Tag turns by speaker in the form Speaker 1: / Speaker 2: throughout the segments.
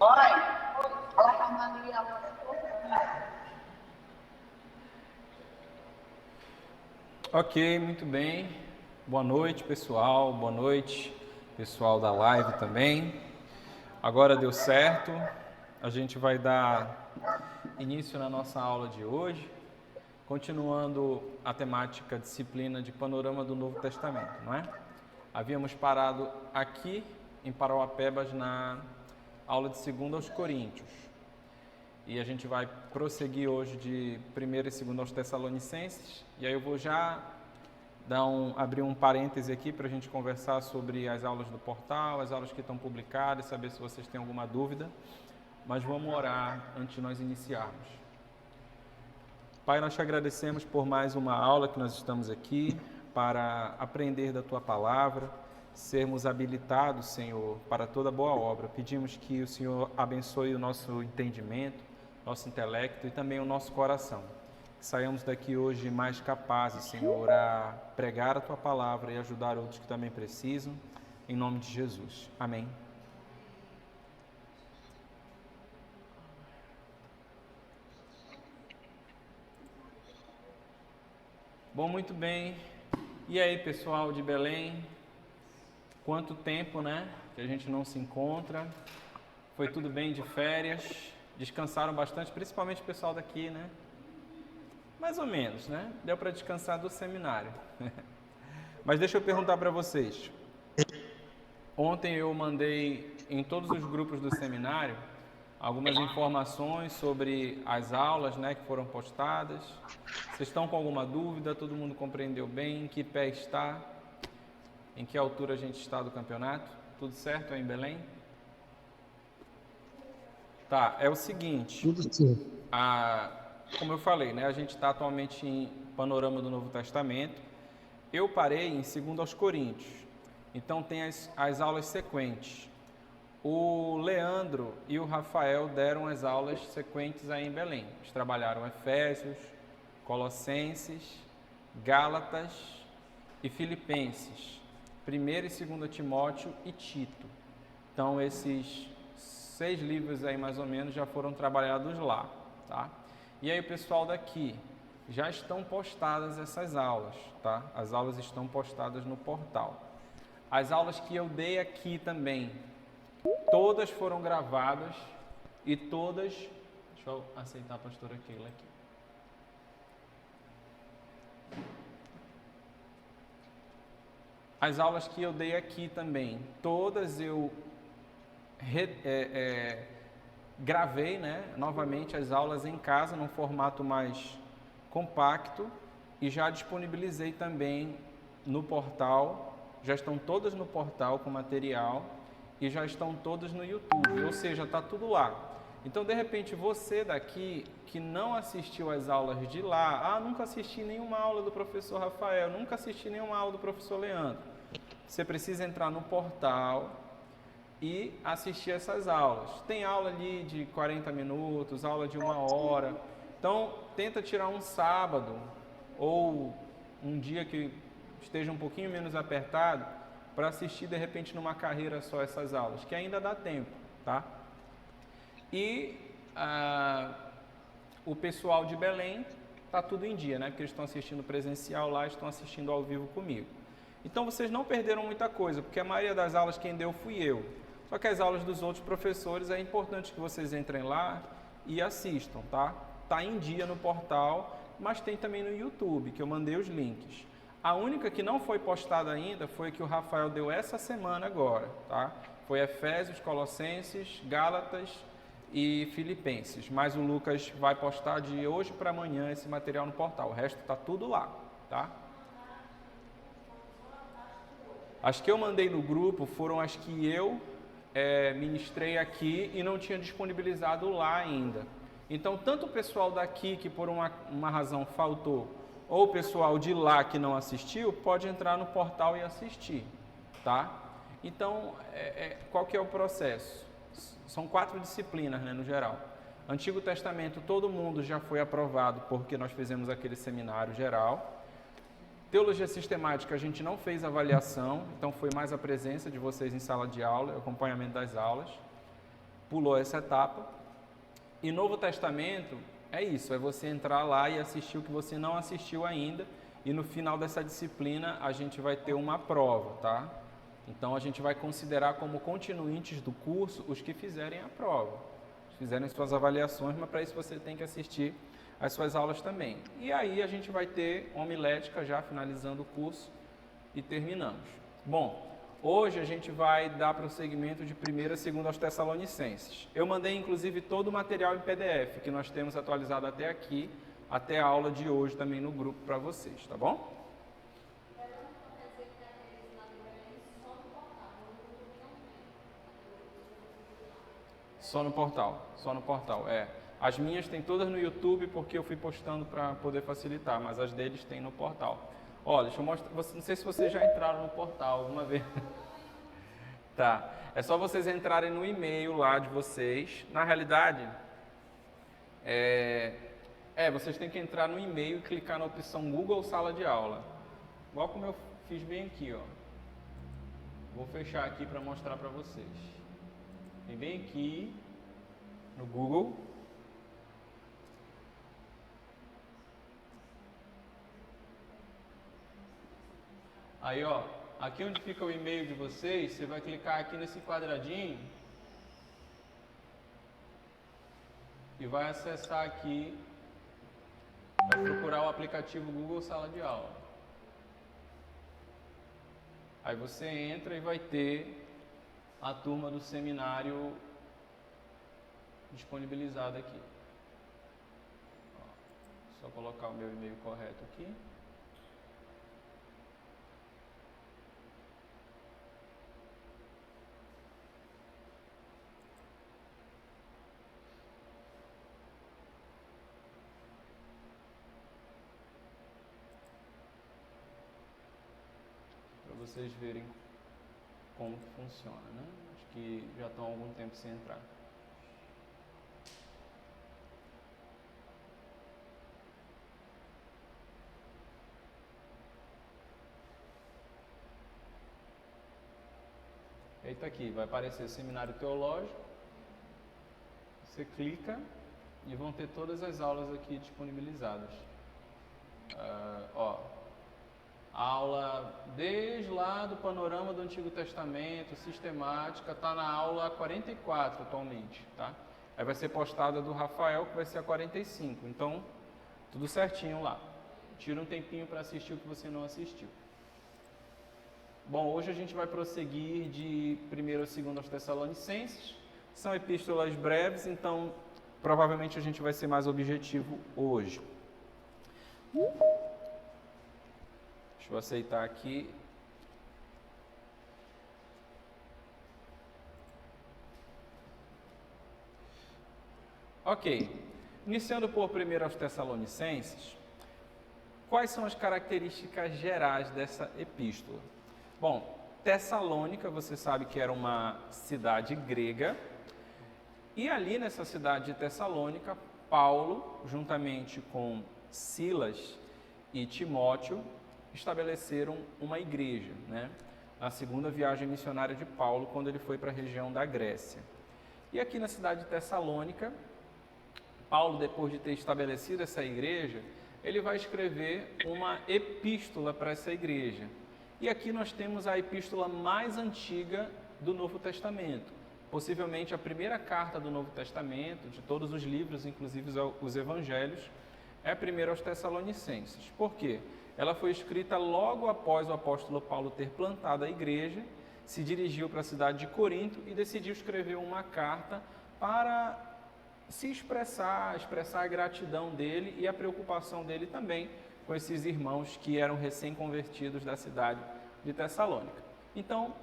Speaker 1: Mãe, ela tá ali,
Speaker 2: Ok, muito bem. Boa noite, pessoal. Boa noite, pessoal da live também. Agora deu certo. A gente vai dar início na nossa aula de hoje, continuando a temática disciplina de panorama do Novo Testamento, não é? Havíamos parado aqui em Parauapebas na aula de 2 aos Coríntios. E a gente vai prosseguir hoje de 1ª e 2ª aos Tessalonicenses. E aí eu vou já abrir um parêntese aqui para a gente conversar sobre as aulas do portal, as aulas que estão publicadas, saber se vocês têm alguma dúvida. Mas vamos orar antes de nós iniciarmos. Pai, nós te agradecemos por mais uma aula que nós estamos aqui para aprender da Tua Palavra, sermos habilitados, Senhor, para toda boa obra. Pedimos que o Senhor abençoe o nosso entendimento, nosso intelecto e também o nosso coração. Que saiamos daqui hoje mais capazes, Senhor, a pregar a Tua Palavra e ajudar outros que também precisam. Em nome de Jesus. Amém. Bom, muito bem. E aí, pessoal de Belém? Quanto tempo, né, que a gente não se encontra? Foi tudo bem de férias? Descansaram bastante, principalmente o pessoal daqui, né? Mais ou menos, né? Deu para descansar do seminário. Mas deixa eu perguntar para vocês. Ontem eu mandei em todos os grupos do seminário algumas informações sobre as aulas, né, que foram postadas. Vocês estão com alguma dúvida? Todo mundo compreendeu bem? Em que pé está? Em que altura a gente está do campeonato? Tudo certo aí em Belém? Tá, é o seguinte.
Speaker 3: Tudo certo.
Speaker 2: Como eu falei, né, a gente está atualmente em panorama do Novo Testamento. Eu parei em 2 aos Coríntios. Então tem as aulas sequentes. O Leandro e o Rafael deram as aulas sequentes aí em Belém. Eles trabalharam Efésios, Colossenses, Gálatas e Filipenses, 1ª e 2ª Timóteo e Tito. Então esses 6 livros aí mais ou menos já foram trabalhados lá, tá? E aí o pessoal daqui, já estão postadas essas aulas, tá? As aulas estão postadas no portal. As aulas que eu dei aqui também, todas foram gravadas e todas... Deixa eu aceitar a pastora Keila aqui. As aulas que eu dei aqui também, todas eu gravei, né, novamente as aulas em casa, num formato mais compacto, e já disponibilizei também no portal. Já estão todas no portal com material e já estão todas no YouTube, ou seja, está tudo lá. Então, de repente, você daqui que não assistiu às aulas de lá, nunca assisti nenhuma aula do professor Rafael, nunca assisti nenhuma aula do professor Leandro, você precisa entrar no portal e assistir essas aulas. Tem aula ali de 40 minutos, aula de 1 hora. Então, tenta tirar um sábado ou um dia que esteja um pouquinho menos apertado para assistir, de repente, numa carreira só essas aulas, que ainda dá tempo, tá? E o pessoal de Belém está tudo em dia, né? Porque eles estão assistindo presencial lá, estão assistindo ao vivo comigo. Então, vocês não perderam muita coisa, porque a maioria das aulas quem deu fui eu. Só que as aulas dos outros professores é importante que vocês entrem lá e assistam, tá? Tá em dia no portal, mas tem também no YouTube, que eu mandei os links. A única que não foi postada ainda foi a que o Rafael deu essa semana agora, tá? Foi Efésios, Colossenses, Gálatas e Filipenses. Mas o Lucas vai postar de hoje para amanhã esse material no portal. O resto tá tudo lá, tá? As que eu mandei no grupo foram as que eu ministrei aqui e não tinha disponibilizado lá ainda. Então, tanto o pessoal daqui que por uma razão faltou, ou o pessoal de lá que não assistiu, pode entrar no portal e assistir, tá? Então, qual que é o processo? São 4 disciplinas, né, no geral. Antigo Testamento, todo mundo já foi aprovado porque nós fizemos aquele seminário geral. Teologia sistemática, a gente não fez avaliação, então foi mais a presença de vocês em sala de aula, o acompanhamento das aulas. pulou essa etapa. E Novo Testamento é isso, é você entrar lá e assistir o que você não assistiu ainda. E no final dessa disciplina a gente vai ter uma prova, tá? Então a gente vai considerar como continuantes do curso os que fizerem a prova, fizerem suas avaliações, mas para isso você tem que assistir as suas aulas também. E aí a gente vai ter homilética já finalizando o curso e terminamos. Bom, hoje a gente vai dar prosseguimento de 1ª a 2ª aos Tessalonicenses. Eu mandei inclusive todo o material em PDF que nós temos atualizado até aqui, até a aula de hoje também no grupo para vocês, tá bom? Só no portal, é. As minhas tem todas no YouTube porque eu fui postando para poder facilitar, mas as deles tem no portal. Olha, deixa eu mostrar, não sei se vocês já entraram no portal alguma vez. Tá, é só vocês entrarem no e-mail lá de vocês. Na realidade, vocês têm que entrar no e-mail e clicar na opção Google Sala de Aula. Igual como eu fiz bem aqui, ó. Vou fechar aqui para mostrar para vocês. Vem bem aqui no Google. Aí, ó, aqui onde fica o e-mail de vocês, você vai clicar aqui nesse quadradinho e vai acessar aqui, vai procurar o aplicativo Google Sala de Aula. Aí você entra e vai ter a turma do seminário disponibilizada aqui. Ó, só colocar o meu e-mail correto aqui. Para vocês verem como que funciona, né? Acho que já estão há algum tempo sem entrar. Aí tá aqui, vai aparecer Seminário Teológico. Você clica e vão ter todas as aulas aqui disponibilizadas. Ó, aula desde lá do panorama do Antigo Testamento, sistemática, está na aula 44 atualmente, tá? Aí vai ser postada do Rafael, que vai ser a 45. Então, tudo certinho lá. Tira um tempinho para assistir o que você não assistiu. Bom, hoje a gente vai prosseguir de 1º a 2º aos Tessalonicenses. São epístolas breves, então provavelmente a gente vai ser mais objetivo hoje. Deixa eu aceitar aqui. Ok. Iniciando por 1º aos Tessalonicenses, quais são as características gerais dessa epístola? Bom, Tessalônica, você sabe que era uma cidade grega, e ali nessa cidade de Tessalônica, Paulo, juntamente com Silas e Timóteo, estabeleceram uma igreja, né? Na segunda viagem missionária de Paulo, quando ele foi para a região da Grécia. E aqui na cidade de Tessalônica, Paulo, depois de ter estabelecido essa igreja, ele vai escrever uma epístola para essa igreja. E aqui nós temos a epístola mais antiga do Novo Testamento, possivelmente a primeira carta do Novo Testamento, de todos os livros, inclusive os evangelhos, é a 1ª aos Tessalonicenses. Por quê? Ela foi escrita logo após o apóstolo Paulo ter plantado a igreja, se dirigiu para a cidade de Corinto e decidiu escrever uma carta para se expressar a gratidão dele e a preocupação dele também com esses irmãos que eram recém-convertidos da cidade de Tessalônica. Então,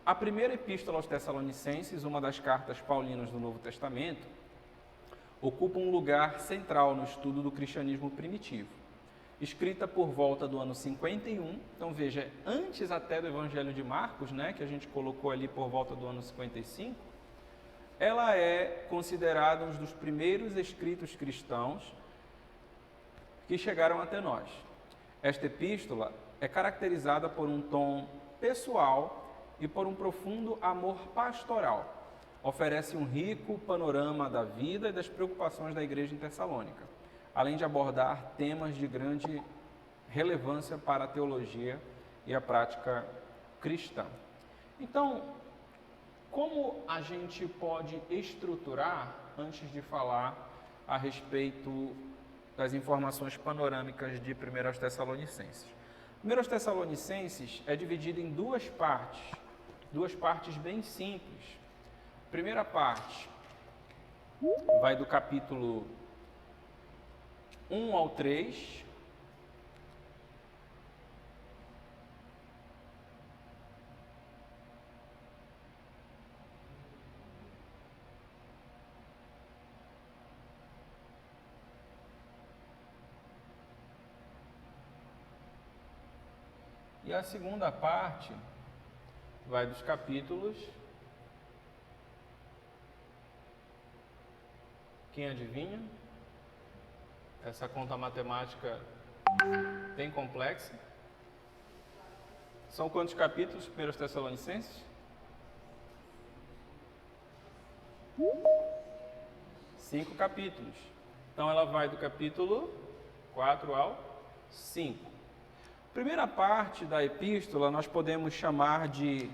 Speaker 2: a primeira epístola aos Tessalonicenses, uma das cartas paulinas do Novo Testamento, ocupa um lugar central no estudo do cristianismo primitivo. Escrita por volta do ano 51, então veja, antes até do Evangelho de Marcos, né, que a gente colocou ali por volta do ano 55, ela é considerada um dos primeiros escritos cristãos que chegaram até nós. Esta epístola é caracterizada por um tom pessoal e por um profundo amor pastoral. oferece um rico panorama da vida e das preocupações da igreja em Tessalônica, além de abordar temas de grande relevância para a teologia e a prática cristã. Então, como a gente pode estruturar, antes de falar a respeito das informações panorâmicas de 1 Tessalonicenses? 1 Tessalonicenses é dividido em duas partes bem simples. Primeira parte vai do capítulo 1 ao 3. E a segunda parte vai dos capítulos. Quem adivinha? Essa conta matemática bem complexa. São quantos capítulos, 1 Tessalonicenses? 5 capítulos. Então ela vai do capítulo 4 ao 5. Primeira parte da epístola nós podemos chamar de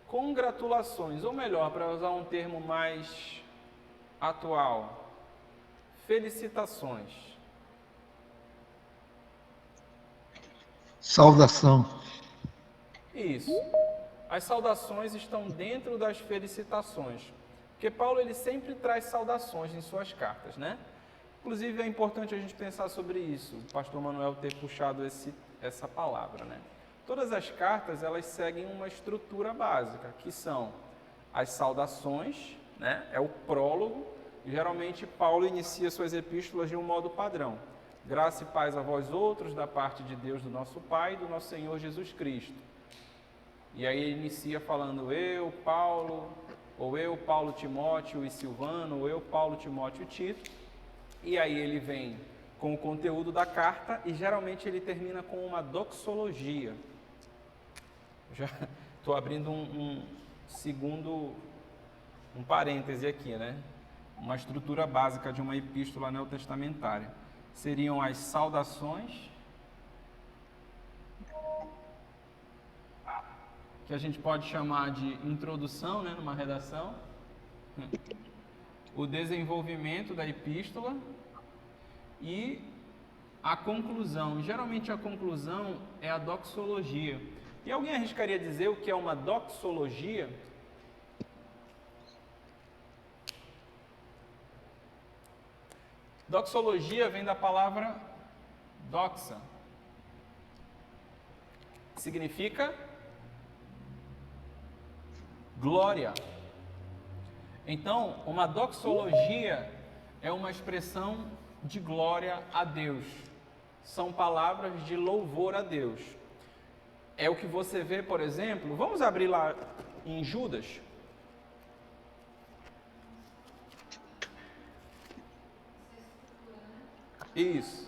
Speaker 2: congratulações, ou melhor, para usar um termo mais atual, felicitações.
Speaker 3: Saudação.
Speaker 2: Isso. As saudações estão dentro das felicitações. Porque Paulo ele sempre traz saudações em suas cartas, né? Inclusive é importante a gente pensar sobre isso, o pastor Manuel ter puxado essa palavra, né? Todas as cartas elas seguem uma estrutura básica, que são as saudações, né? É o prólogo, e geralmente Paulo inicia suas epístolas de um modo padrão. Graça e paz a vós outros, da parte de Deus, do nosso Pai e do nosso Senhor Jesus Cristo. E aí ele inicia falando eu, Paulo, ou eu, Paulo, Timóteo e Silvano, ou eu, Paulo, Timóteo e Tito. E aí ele vem com o conteúdo da carta e geralmente ele termina com uma doxologia. Já estou abrindo um parêntese aqui, né? Uma estrutura básica de uma epístola neotestamentária. Seriam as saudações, que a gente pode chamar de introdução, né, numa redação, o desenvolvimento da epístola e a conclusão. Geralmente a conclusão é a doxologia. E alguém arriscaria dizer o que é uma doxologia? Doxologia vem da palavra doxa. Significa glória. Então, uma doxologia é uma expressão de glória a Deus. São palavras de louvor a Deus. É o que você vê, por exemplo, vamos abrir lá em Judas. Isso.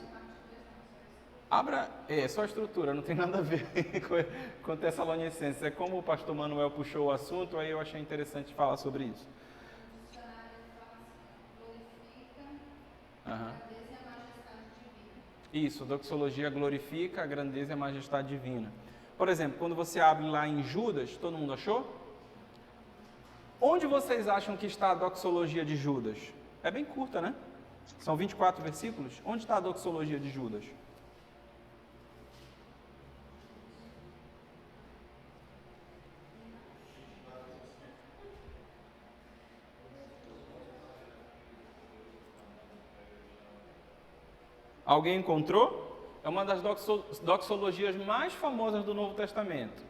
Speaker 2: Abra, é só a estrutura, não tem nada a ver com Tessalonicenses. É como o pastor Manuel puxou o assunto, aí eu achei interessante falar sobre isso. Uhum. Isso, doxologia glorifica a grandeza e a majestade divina. Por exemplo, quando você abre lá em Judas, todo mundo achou? Onde vocês acham que está a doxologia de Judas? É bem curta, né? São 24 versículos. Onde está a doxologia de Judas? Alguém encontrou? É uma das doxologias mais famosas do Novo Testamento.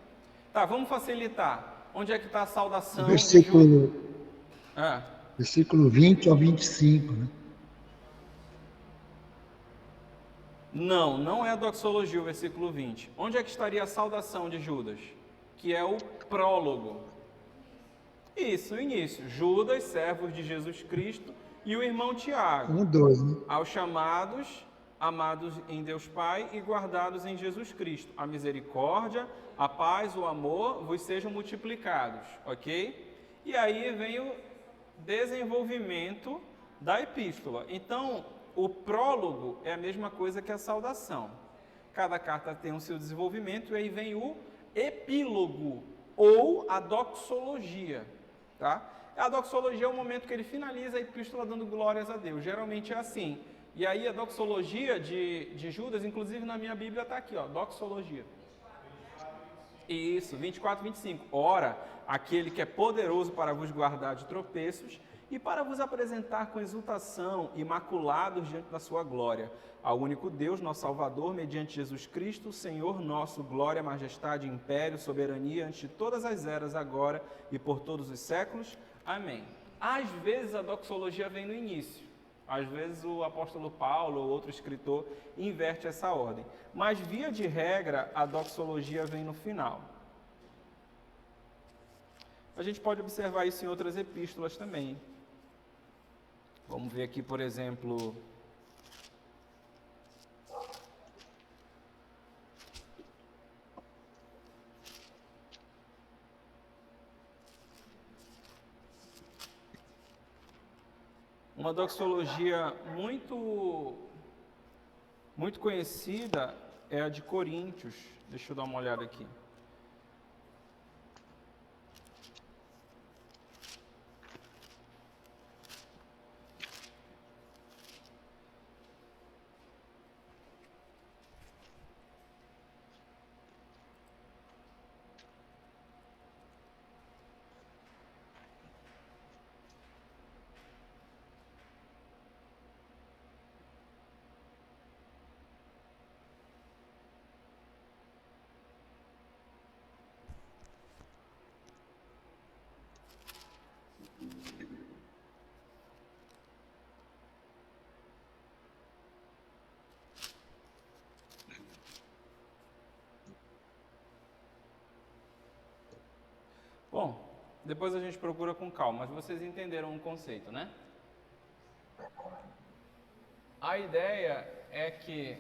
Speaker 2: Tá, vamos facilitar. Onde é que está a saudação?
Speaker 3: Versículo 20 ao 25, né?
Speaker 2: Não é a doxologia, o versículo 20. Onde é que estaria a saudação de Judas? Que é o prólogo. Isso, o início. Judas, servos de Jesus Cristo, e o irmão Tiago.
Speaker 3: 1, 2, né?
Speaker 2: Aos chamados amados em Deus Pai e guardados em Jesus Cristo. A misericórdia, a paz, o amor vos sejam multiplicados, ok? E aí vem o desenvolvimento da epístola. Então, o prólogo é a mesma coisa que a saudação. Cada carta tem o seu desenvolvimento e aí vem o epílogo ou a doxologia, tá? A doxologia é o momento que ele finaliza a epístola dando glórias a Deus. Geralmente é assim. E aí a doxologia de Judas, inclusive na minha Bíblia está aqui, ó, doxologia. Isso, 24, 25. Ora, aquele que é poderoso para vos guardar de tropeços e para vos apresentar com exultação, imaculados diante da sua glória, ao único Deus, nosso Salvador, mediante Jesus Cristo, Senhor nosso, glória, majestade, império, soberania, ante todas as eras, agora e por todos os séculos. Amém. Às vezes a doxologia vem no início. Às vezes o apóstolo Paulo ou outro escritor inverte essa ordem. Mas, via de regra, a doxologia vem no final. A gente pode observar isso em outras epístolas também. Vamos ver aqui, por exemplo, uma doxologia muito conhecida é a de Coríntios. Deixa eu dar uma olhada aqui. Bom, depois a gente procura com calma, mas vocês entenderam o conceito, né? A ideia é que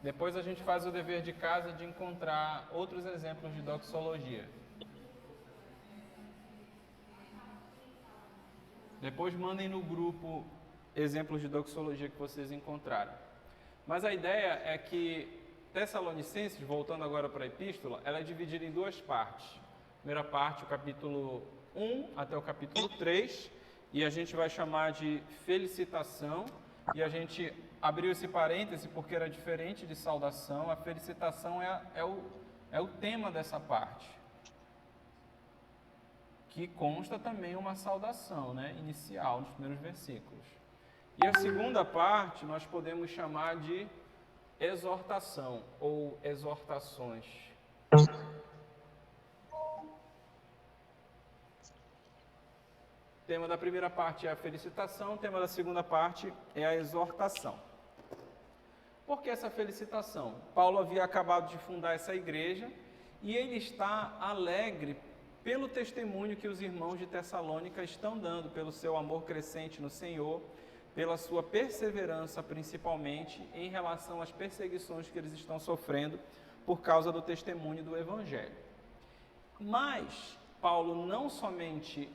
Speaker 2: depois a gente faz o dever de casa de encontrar outros exemplos de doxologia. Depois mandem no grupo exemplos de doxologia que vocês encontraram. Mas a ideia é que Tessalonicenses, voltando agora para a epístola, ela é dividida em duas partes. Primeira parte, o capítulo 1 até o capítulo 3, e a gente vai chamar de felicitação, e a gente abriu esse parêntese porque era diferente de saudação. A felicitação é o tema dessa parte, que consta também uma saudação, né, inicial, nos primeiros versículos. E a segunda parte nós podemos chamar de exortação ou exortações. O tema da primeira parte é a felicitação, o tema da segunda parte é a exortação. Por que essa felicitação? Paulo havia acabado de fundar essa igreja e ele está alegre pelo testemunho que os irmãos de Tessalônica estão dando, pelo seu amor crescente no Senhor, pela sua perseverança, principalmente em relação às perseguições que eles estão sofrendo por causa do testemunho do Evangelho. Mas Paulo não somente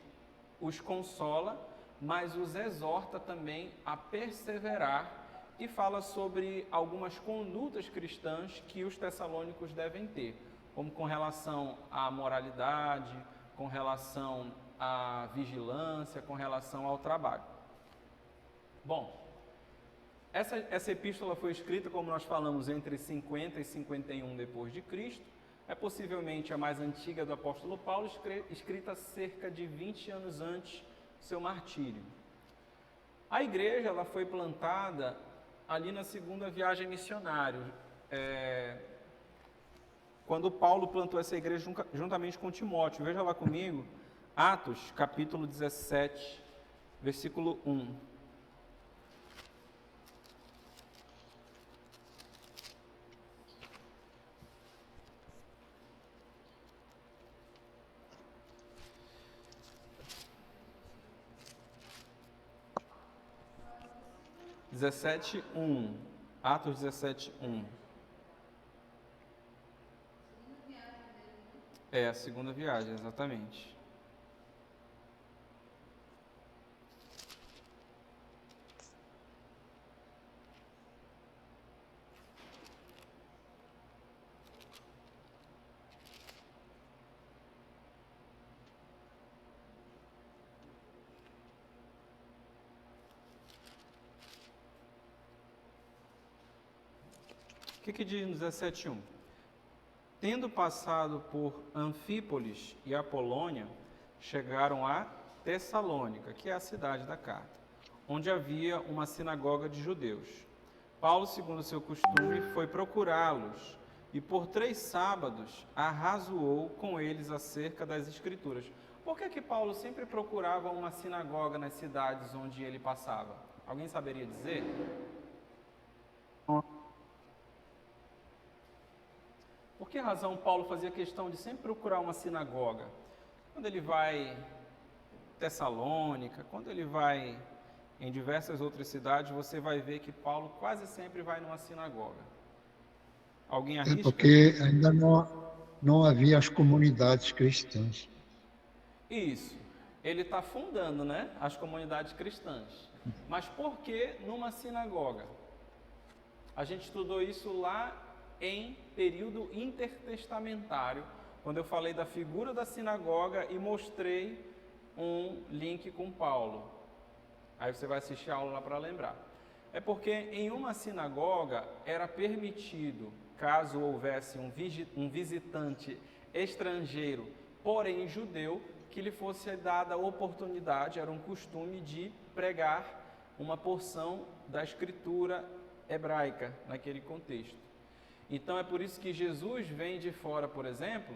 Speaker 2: os consola, mas os exorta também a perseverar e fala sobre algumas condutas cristãs que os tessalônicos devem ter, como com relação à moralidade, com relação à vigilância, com relação ao trabalho. Bom, essa epístola foi escrita, como nós falamos, entre 50 e 51 depois de Cristo. É possivelmente a mais antiga do apóstolo Paulo, escrita cerca de 20 anos antes do seu martírio. A igreja ela foi plantada ali na segunda viagem missionária, quando Paulo plantou essa igreja juntamente com Timóteo. Veja lá comigo, Atos, capítulo 17, versículo 1. 17:1. Atos 17:1. É a segunda viagem, exatamente. O que diz no 17:1? Tendo passado por Anfípolis e Apolônia, chegaram a Tessalônica, que é a cidade da carta, onde havia uma sinagoga de judeus. Paulo, segundo seu costume, foi procurá-los e por 3 sábados arrazoou com eles acerca das Escrituras. Por que Paulo sempre procurava uma sinagoga nas cidades onde ele passava? Alguém saberia dizer? Por que razão Paulo fazia questão de sempre procurar uma sinagoga? Quando ele vai em Tessalônica, quando ele vai em diversas outras cidades, você vai ver que Paulo quase sempre vai numa sinagoga. Alguém arrisca?
Speaker 3: Porque ainda não havia as comunidades cristãs.
Speaker 2: Isso. Ele está fundando, né, as comunidades cristãs. Mas por que numa sinagoga? A gente estudou isso lá em período intertestamentário, quando eu falei da figura da sinagoga e mostrei um link com Paulo. Aí você vai assistir a aula lá para lembrar. É porque em uma sinagoga era permitido, caso houvesse um visitante estrangeiro, porém judeu, que lhe fosse dada a oportunidade, era um costume de pregar uma porção da escritura hebraica naquele contexto. Então é por isso que Jesus vem de fora, por exemplo,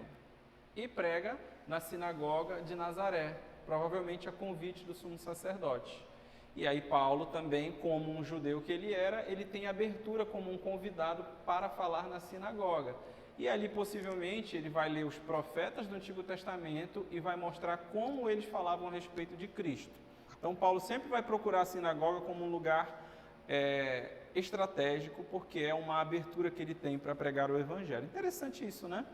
Speaker 2: e prega na sinagoga de Nazaré, provavelmente a convite do sumo sacerdote. E aí Paulo também, como um judeu que ele era, ele tem abertura como um convidado para falar na sinagoga. E ali possivelmente ele vai ler os profetas do Antigo Testamento e vai mostrar como eles falavam a respeito de Cristo. Então Paulo sempre vai procurar a sinagoga como um lugar estratégico, porque é uma abertura que ele tem para pregar o Evangelho. Interessante isso, né?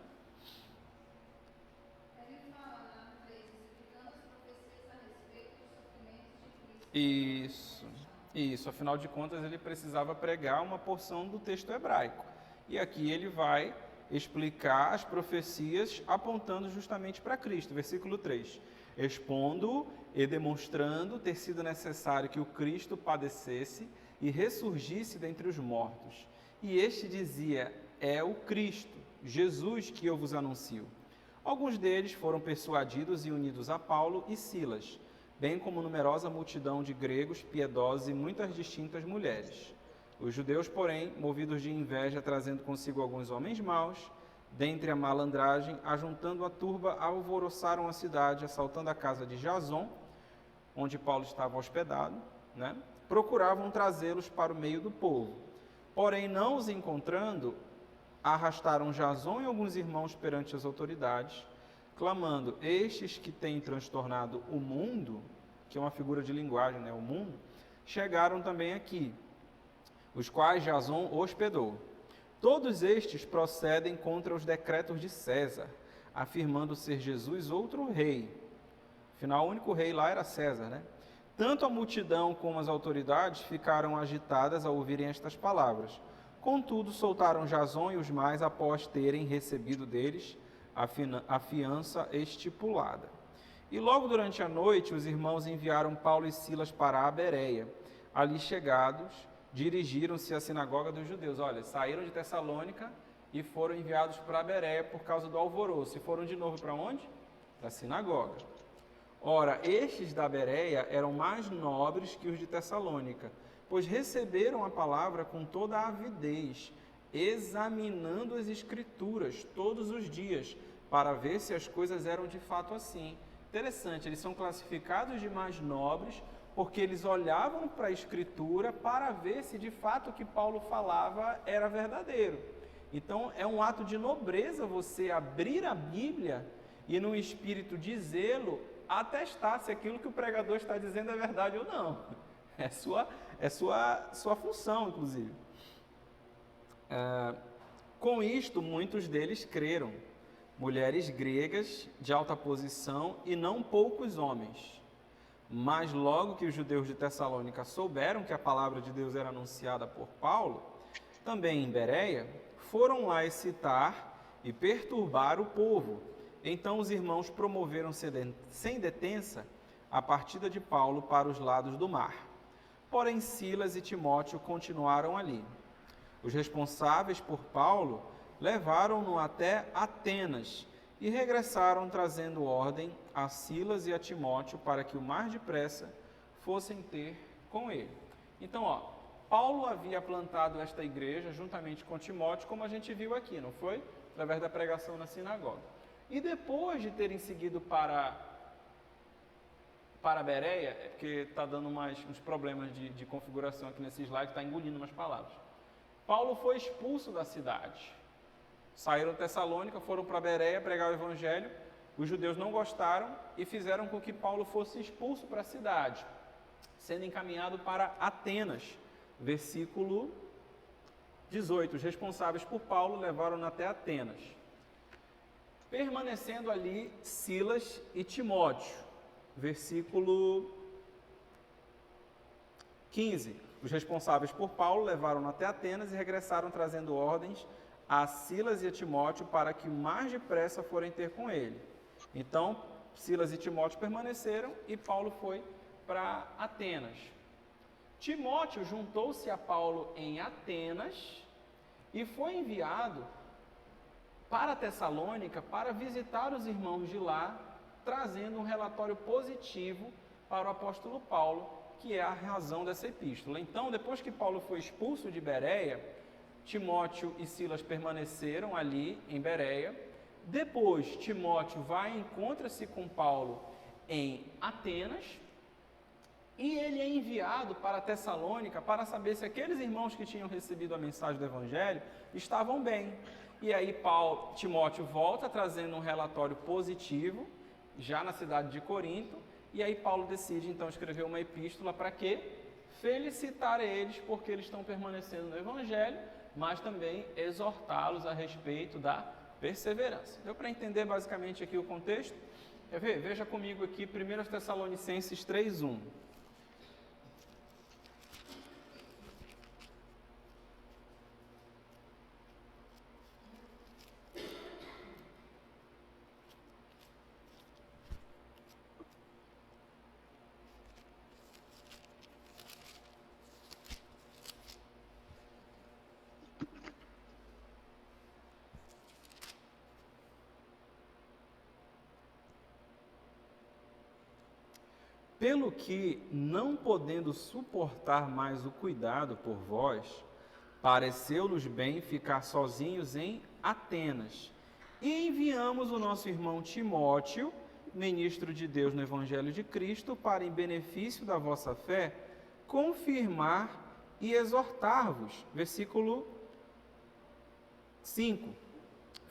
Speaker 1: Ele fala na 3, explicando as profecias a respeito dos sofrimentos de Cristo.
Speaker 2: Isso. Afinal de contas, ele precisava pregar uma porção do texto hebraico. E aqui ele vai explicar as profecias apontando justamente para Cristo. Versículo 3. Expondo e demonstrando ter sido necessário que o Cristo padecesse e ressurgisse dentre os mortos. E este dizia: é o Cristo, Jesus, que eu vos anuncio. Alguns deles foram persuadidos e unidos a Paulo e Silas, bem como numerosa multidão de gregos piedosos e muitas distintas mulheres. Os judeus, porém, movidos de inveja, trazendo consigo alguns homens maus, dentre a malandragem, ajuntando a turba, alvoroçaram a cidade, assaltando a casa de Jason, onde Paulo estava hospedado, né? Procuravam trazê-los para o meio do povo. Porém, não os encontrando, arrastaram Jason e alguns irmãos perante as autoridades, clamando: estes que têm transtornado o mundo, que é uma figura de linguagem, né? O mundo, chegaram também aqui, os quais Jason hospedou. Todos estes procedem contra os decretos de César, afirmando ser Jesus outro rei. Afinal, o único rei lá era César, né? Tanto a multidão como as autoridades ficaram agitadas ao ouvirem estas palavras. Contudo, soltaram Jason e os mais após terem recebido deles a fiança estipulada. E logo durante a noite, os irmãos enviaram Paulo e Silas para a Bereia. Ali chegados, dirigiram-se à sinagoga dos judeus. Olha, saíram de Tessalônica e foram enviados para a Bereia por causa do alvoroço. E foram de novo para onde? Para a sinagoga. Ora, estes da Bereia eram mais nobres que os de Tessalônica, pois receberam a palavra com toda a avidez, examinando as Escrituras todos os dias, para ver se as coisas eram de fato assim. Interessante, eles são classificados de mais nobres, porque eles olhavam para a Escritura para ver se de fato o que Paulo falava era verdadeiro. Então, é um ato de nobreza você abrir a Bíblia e, num espírito de zelo, atestar se aquilo que o pregador está dizendo é verdade ou não. É sua função, inclusive. Com isto, muitos deles creram, mulheres gregas de alta posição e não poucos homens. Mas logo que os judeus de Tessalônica souberam que a palavra de Deus era anunciada por Paulo, também em Bereia, foram lá excitar e perturbar o povo. Então os irmãos promoveram sem detença a partida de Paulo para os lados do mar. Porém Silas e Timóteo continuaram ali. Os responsáveis por Paulo levaram-no até Atenas e regressaram trazendo ordem a Silas e a Timóteo para que o mais depressa fossem ter com ele. Então, Paulo havia plantado esta igreja juntamente com Timóteo, como a gente viu aqui, não foi? Através da pregação na sinagoga. E depois de terem seguido para Bereia, é porque está dando uns problemas de configuração aqui nesse slide, está engolindo umas palavras. Paulo foi expulso da cidade. Saíram de Tessalônica, foram para Bereia pregar o evangelho. Os judeus não gostaram e fizeram com que Paulo fosse expulso para a cidade, sendo encaminhado para Atenas. Versículo 18. Os responsáveis por Paulo levaram-no até Atenas. Permanecendo ali Silas e Timóteo. Versículo 15. Os responsáveis por Paulo levaram-no até Atenas e regressaram trazendo ordens a Silas e a Timóteo para que o mais depressa forem ter com ele. Então, Silas e Timóteo permaneceram e Paulo foi para Atenas. Timóteo juntou-se a Paulo em Atenas e foi enviado para Tessalônica para visitar os irmãos de lá, trazendo um relatório positivo para o apóstolo Paulo, que é a razão dessa epístola. Então, depois que Paulo foi expulso de Bereia, Timóteo e Silas permaneceram ali em Bereia. Depois, Timóteo vai e encontra-se com Paulo em Atenas. E ele é enviado para Tessalônica para saber se aqueles irmãos que tinham recebido a mensagem do Evangelho estavam bem. E aí Timóteo volta trazendo um relatório positivo, já na cidade de Corinto. E aí Paulo decide então escrever uma epístola para quê? Felicitar eles porque eles estão permanecendo no Evangelho, mas também exortá-los a respeito da perseverança. Deu para entender basicamente aqui o contexto? Quer ver? Veja comigo aqui 1 Tessalonicenses 3:1. Pelo que, não podendo suportar mais o cuidado por vós, pareceu-nos bem ficar sozinhos em Atenas. E enviamos o nosso irmão Timóteo, ministro de Deus no Evangelho de Cristo, para, em benefício da vossa fé, confirmar e exortar-vos. Versículo 5.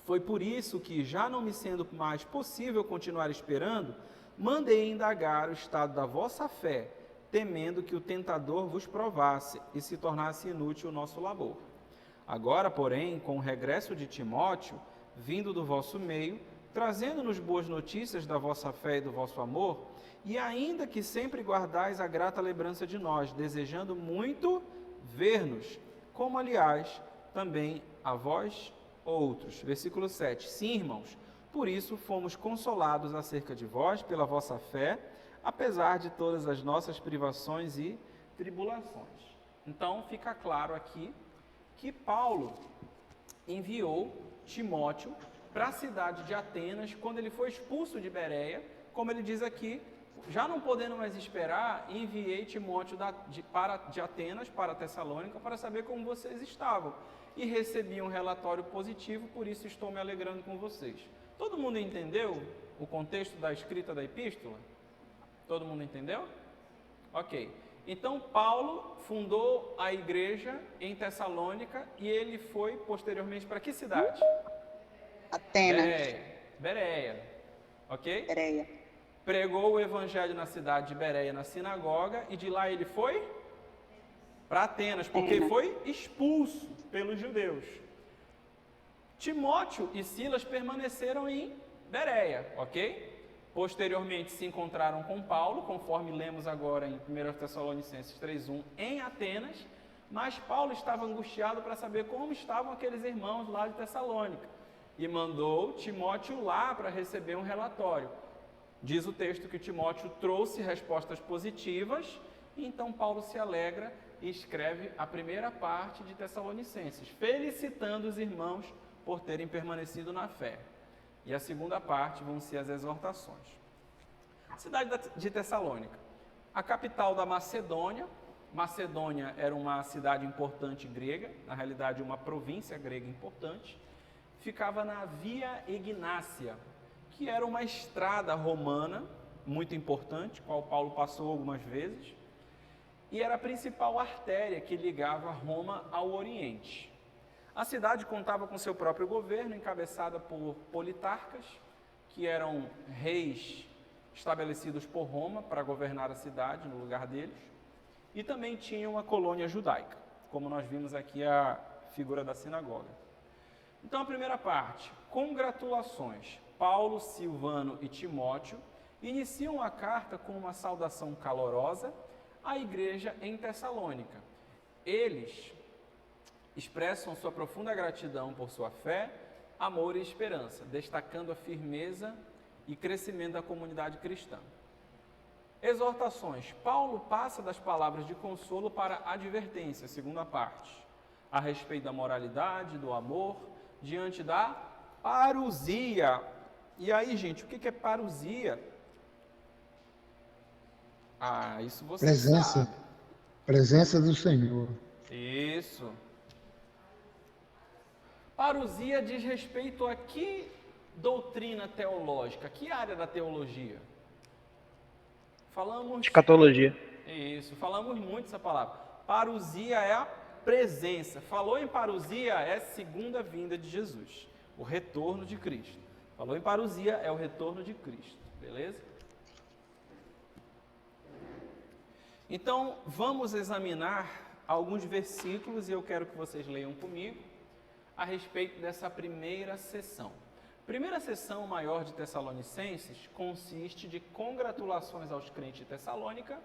Speaker 2: Foi por isso que, já não me sendo mais possível continuar esperando, mandei indagar o estado da vossa fé, temendo que o tentador vos provasse e se tornasse inútil o nosso labor. Agora, porém, com o regresso de Timóteo, vindo do vosso meio, trazendo-nos boas notícias da vossa fé e do vosso amor, e ainda que sempre guardais a grata lembrança de nós, desejando muito ver-nos, como aliás também a vós outros. Versículo 7. Sim, irmãos, por isso fomos consolados acerca de vós pela vossa fé, apesar de todas as nossas privações e tribulações. Então fica claro aqui que Paulo enviou Timóteo para a cidade de Atenas quando ele foi expulso de Bereia, como ele diz aqui, já não podendo mais esperar, enviei Timóteo de Atenas para Tessalônica para saber como vocês estavam. E recebi um relatório positivo, por isso estou me alegrando com vocês. Todo mundo entendeu o contexto da escrita da epístola? Todo mundo entendeu? Ok. Então, Paulo fundou a igreja em Tessalônica e ele foi posteriormente para que cidade?
Speaker 4: Atenas.
Speaker 2: Bereia. Ok?
Speaker 4: Bereia.
Speaker 2: Pregou o evangelho na cidade de Bereia, na sinagoga, e de lá ele foi? Para Atenas, porque foi expulso pelos judeus. Timóteo e Silas permaneceram em Bereia, ok? Posteriormente se encontraram com Paulo, conforme lemos agora em 1 Tessalonicenses 3:1, em Atenas, mas Paulo estava angustiado para saber como estavam aqueles irmãos lá de Tessalônica e mandou Timóteo lá para receber um relatório. Diz o texto que Timóteo trouxe respostas positivas, e então Paulo se alegra e escreve a primeira parte de Tessalonicenses, felicitando os irmãos por terem permanecido na fé. E a segunda parte vão ser as exortações. Cidade de Tessalônica, a capital da Macedônia. Macedônia era uma cidade importante grega, na realidade uma província grega importante. Ficava na Via Egnácia, que era uma estrada romana muito importante, qual Paulo passou algumas vezes, e era a principal artéria que ligava Roma ao Oriente. A cidade contava com seu próprio governo, encabeçada por politarcas, que eram reis estabelecidos por Roma para governar a cidade no lugar deles, e também tinha uma colônia judaica, como nós vimos aqui a figura da sinagoga. Então, a primeira parte, congratulações. Paulo, Silvano e Timóteo iniciam a carta com uma saudação calorosa à igreja em Tessalônica. Eles expressam sua profunda gratidão por sua fé, amor e esperança, destacando a firmeza e crescimento da comunidade cristã. Exortações. Paulo passa das palavras de consolo para a advertência, segunda parte, a respeito da moralidade, do amor, diante da parousia. E aí, gente, o que é parousia? Isso você sabe.
Speaker 3: Presença do Senhor.
Speaker 2: Isso. Parousia diz respeito a que doutrina teológica, que área da teologia? Falamos...
Speaker 5: Escatologia.
Speaker 2: Isso, falamos muito essa palavra. Parousia é a presença. Falou em parousia é a segunda vinda de Jesus, o retorno de Cristo. Falou em parousia é o retorno de Cristo, beleza? Então, vamos examinar alguns versículos e eu quero que vocês leiam comigo a respeito dessa primeira sessão. Primeira sessão maior de Tessalonicenses consiste de congratulações aos crentes de Tessalônica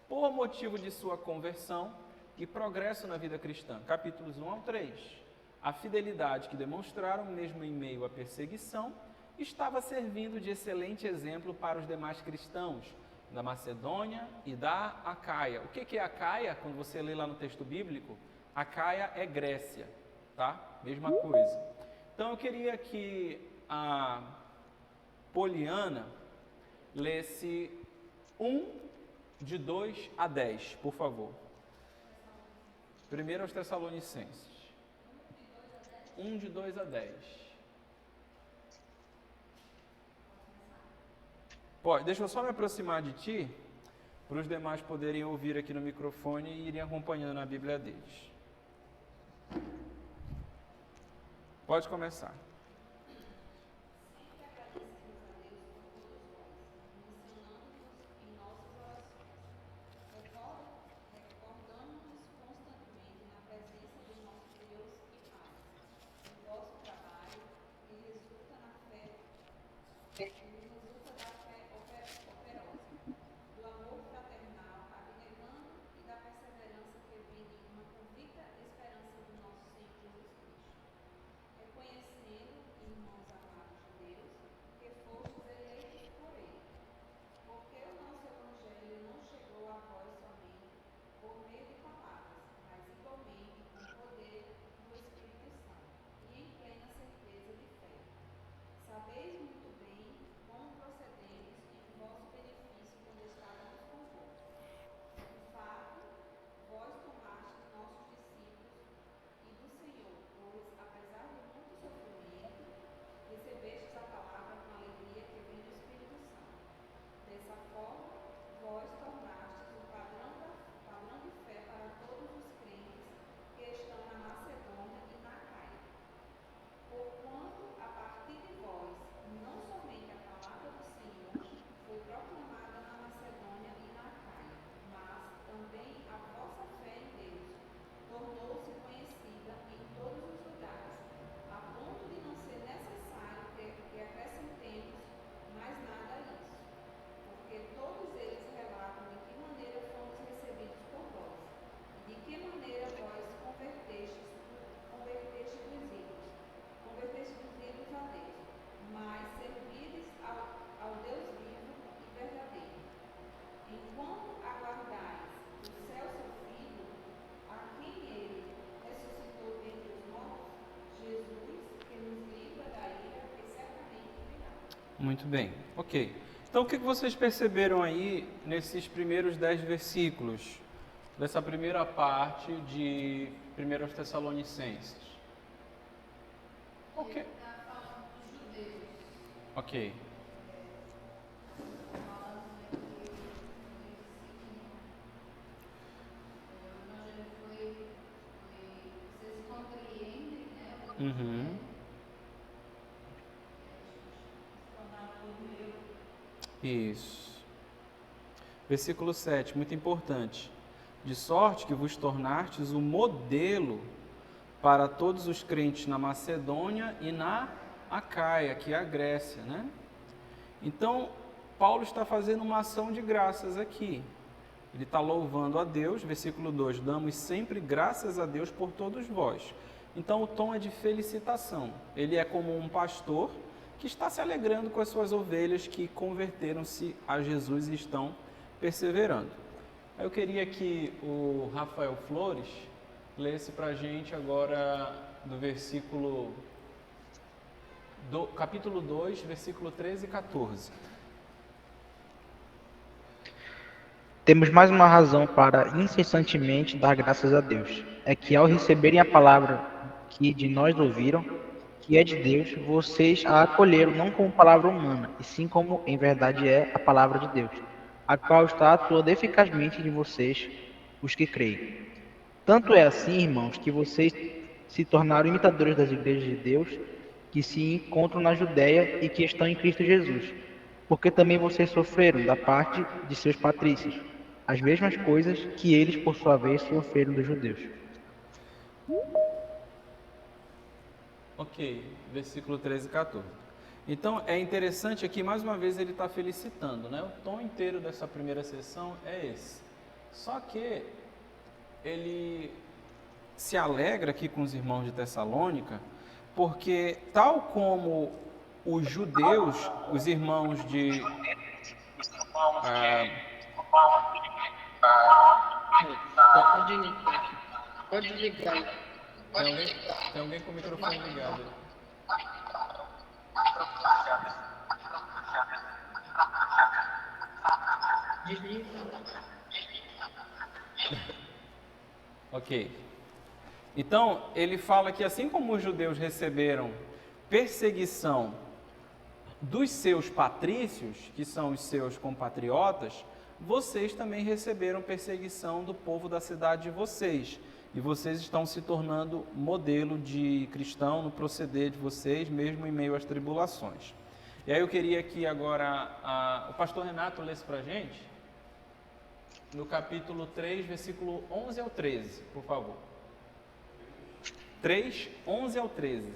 Speaker 2: por motivo de sua conversão e progresso na vida cristã. Capítulos 1 ao 3. A fidelidade que demonstraram, mesmo em meio à perseguição, estava servindo de excelente exemplo para os demais cristãos da Macedônia e da Acaia. O que é Acaia? Quando você lê lá no texto bíblico, Acaia é Grécia, tá? Mesma coisa. Então eu queria que a Poliana lesse 1, de 2 a 10, por favor. Primeiro aos Tessalonicenses. 1, de 2 a 10. Pode, deixa eu só me aproximar de ti, para os demais poderem ouvir aqui no microfone e irem acompanhando a Bíblia deles. Pode começar. Muito bem, ok. Então, o que vocês perceberam aí nesses primeiros 10 versículos, dessa primeira parte de 1 Tessalonicenses? Ok.
Speaker 1: Ele está falando dos judeus,
Speaker 2: Ok.
Speaker 1: falando que o evangelho vocês compreendem, né, o
Speaker 2: Uhum. Isso. Versículo 7, muito importante. De sorte que vos tornastes o modelo para todos os crentes na Macedônia e na Acaia, que é a Grécia, né? Então, Paulo está fazendo uma ação de graças aqui. Ele está louvando a Deus, versículo 2, damos sempre graças a Deus por todos vós. Então, o tom é de felicitação. Ele é como um pastor que está se alegrando com as suas ovelhas que converteram-se a Jesus e estão perseverando. Eu queria que o Rafael Flores lesse para a gente agora do versículo do capítulo 2, versículo 13 e 14.
Speaker 5: Temos mais uma razão para incessantemente dar graças a Deus. É que ao receberem a palavra que de nós ouviram, que é de Deus, vocês a acolheram não como palavra humana, e sim como em verdade é a palavra de Deus, a qual está atuando eficazmente de vocês, os que creem. Tanto é assim, irmãos, que vocês se tornaram imitadores das igrejas de Deus, que se encontram na Judéia e que estão em Cristo Jesus, porque também vocês sofreram da parte de seus patrícios as mesmas coisas que eles, por sua vez, sofreram dos judeus.
Speaker 2: Ok, versículo 13 e 14. Então, é interessante aqui, mais uma vez, ele está felicitando, né? O tom inteiro dessa primeira sessão é esse. Só que ele se alegra aqui com os irmãos de Tessalônica, porque tal como os judeus, os irmãos de...
Speaker 4: Pode ligar.
Speaker 2: Tem alguém com o microfone ligado. Ok. Então, ele fala que assim como os judeus receberam perseguição dos seus patrícios, que são os seus compatriotas, vocês também receberam perseguição do povo da cidade de vocês. E vocês estão se tornando modelo de cristão no proceder de vocês, mesmo em meio às tribulações. E aí eu queria que agora o pastor Renato lesse para a gente, no capítulo 3, versículo 11 ao 13, por favor. 3, 11 ao 13.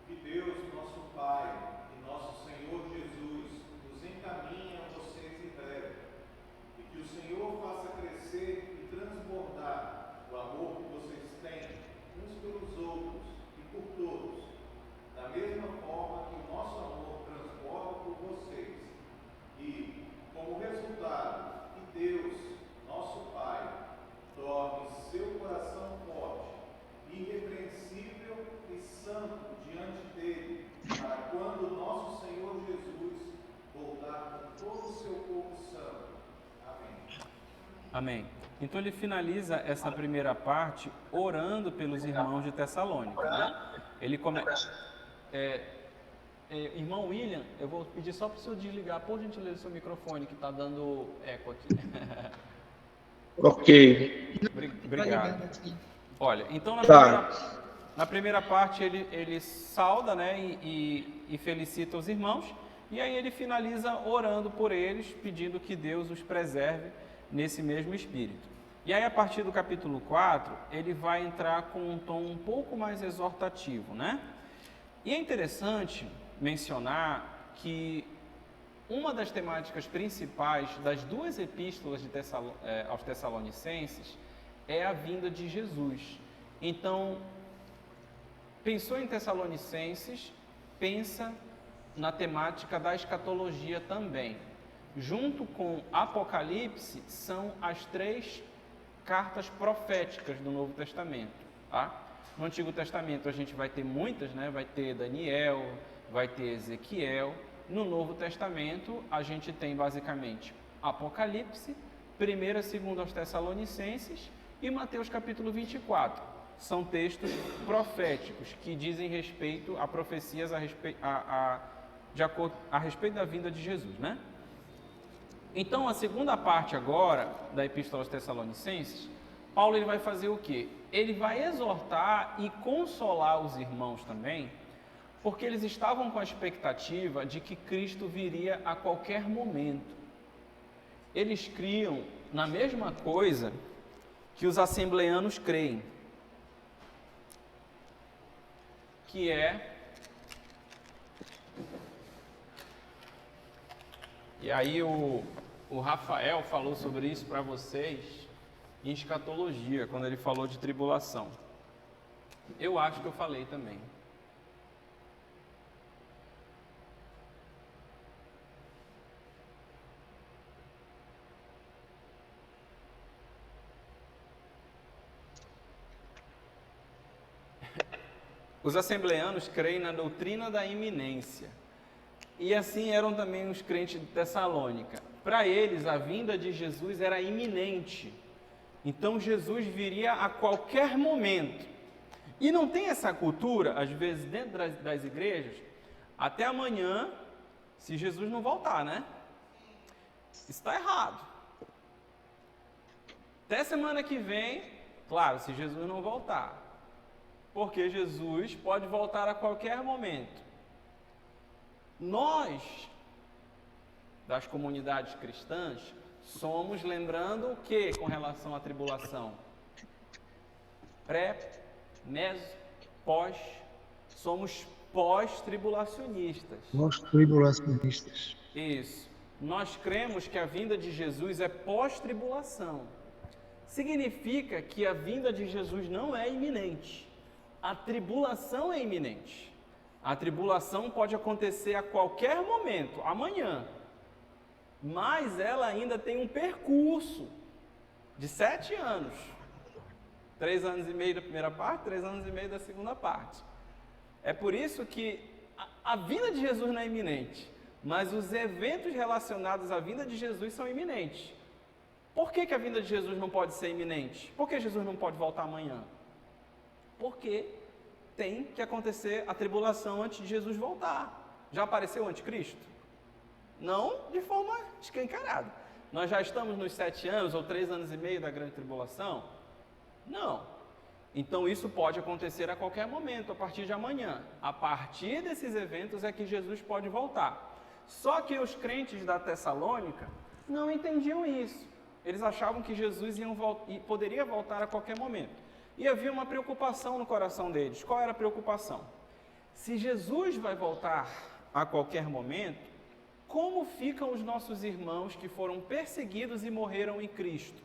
Speaker 6: Que Deus, nosso Pai, e nosso Senhor Jesus nos encaminhe a vocês em breve, e que o Senhor faça crescer e transbordar o amor que vocês têm uns pelos outros e por todos, da mesma forma que o nosso amor transborda por vocês. E, como resultado, que Deus, nosso Pai, torne seu coração forte, irrepreensível e santo diante dele, para quando o nosso Senhor Jesus voltar com todo o seu povo santo. Amém.
Speaker 2: Amém. Então ele finaliza essa primeira parte orando pelos irmãos de Tessalônica, né? Ele começa... irmão William, eu vou pedir só para o senhor desligar, por gentileza, o seu microfone, que está dando eco aqui.
Speaker 5: Ok.
Speaker 2: Obrigado. Olha, então na primeira parte ele sauda, né, e felicita os irmãos, e aí ele finaliza orando por eles, pedindo que Deus os preserve nesse mesmo espírito. E aí a partir do capítulo 4, ele vai entrar com um tom um pouco mais exortativo, né? E é interessante mencionar que uma das temáticas principais das duas epístolas aos Tessalonicenses é a vinda de Jesus. Então, pensou em Tessalonicenses, pensa na temática da escatologia também. Junto com Apocalipse, são as três cartas proféticas do Novo Testamento. tá? No Antigo Testamento a gente vai ter muitas, né? Vai ter Daniel, vai ter Ezequiel. No Novo Testamento a gente tem basicamente Apocalipse, 1ª e 2ª aos Tessalonicenses e Mateus capítulo 24. São textos proféticos que dizem respeito a profecias a respeito da vinda de Jesus, né? Então, a segunda parte agora da Epístola aos Tessalonicenses, Paulo ele vai fazer o quê? Ele vai exortar e consolar os irmãos também, porque eles estavam com a expectativa de que Cristo viria a qualquer momento. Eles criam na mesma coisa que os assembleanos creem, que é... E aí o Rafael falou sobre isso para vocês em escatologia, quando ele falou de tribulação. Eu acho que eu falei também. Os assembleanos creem na doutrina da iminência. E assim eram também os crentes de Tessalônica. Para eles, a vinda de Jesus era iminente. Então, Jesus viria a qualquer momento. E não tem essa cultura, às vezes, dentro das igrejas, até amanhã, se Jesus não voltar, né? Isso está errado. Até semana que vem, claro, se Jesus não voltar. Porque Jesus pode voltar a qualquer momento. Nós, das comunidades cristãs, somos lembrando o que com relação à tribulação? Pré, meso, pós. Somos pós-tribulacionistas.
Speaker 3: Pós-tribulacionistas.
Speaker 2: Isso. Nós cremos que a vinda de Jesus é pós-tribulação. Significa que a vinda de Jesus não é iminente. A tribulação é iminente. A tribulação pode acontecer a qualquer momento, amanhã. Mas ela ainda tem um percurso de 7 anos. 3 anos e meio da primeira parte, 3 anos e meio da segunda parte. É por isso que a vinda de Jesus não é iminente, mas os eventos relacionados à vinda de Jesus são iminentes. Por que a vinda de Jesus não pode ser iminente? Por que Jesus não pode voltar amanhã? Porque tem que acontecer a tribulação antes de Jesus voltar. Já apareceu o anticristo? Não de forma escancarada. Nós já estamos nos 7 anos ou 3 anos e meio da grande tribulação? Não. Então isso pode acontecer a qualquer momento, a partir de amanhã. A partir desses eventos é que Jesus pode voltar. Só que os crentes da Tessalônica não entendiam isso. Eles achavam que Jesus poderia voltar a qualquer momento. E havia uma preocupação no coração deles. Qual era a preocupação? Se Jesus vai voltar a qualquer momento, como ficam os nossos irmãos que foram perseguidos e morreram em Cristo?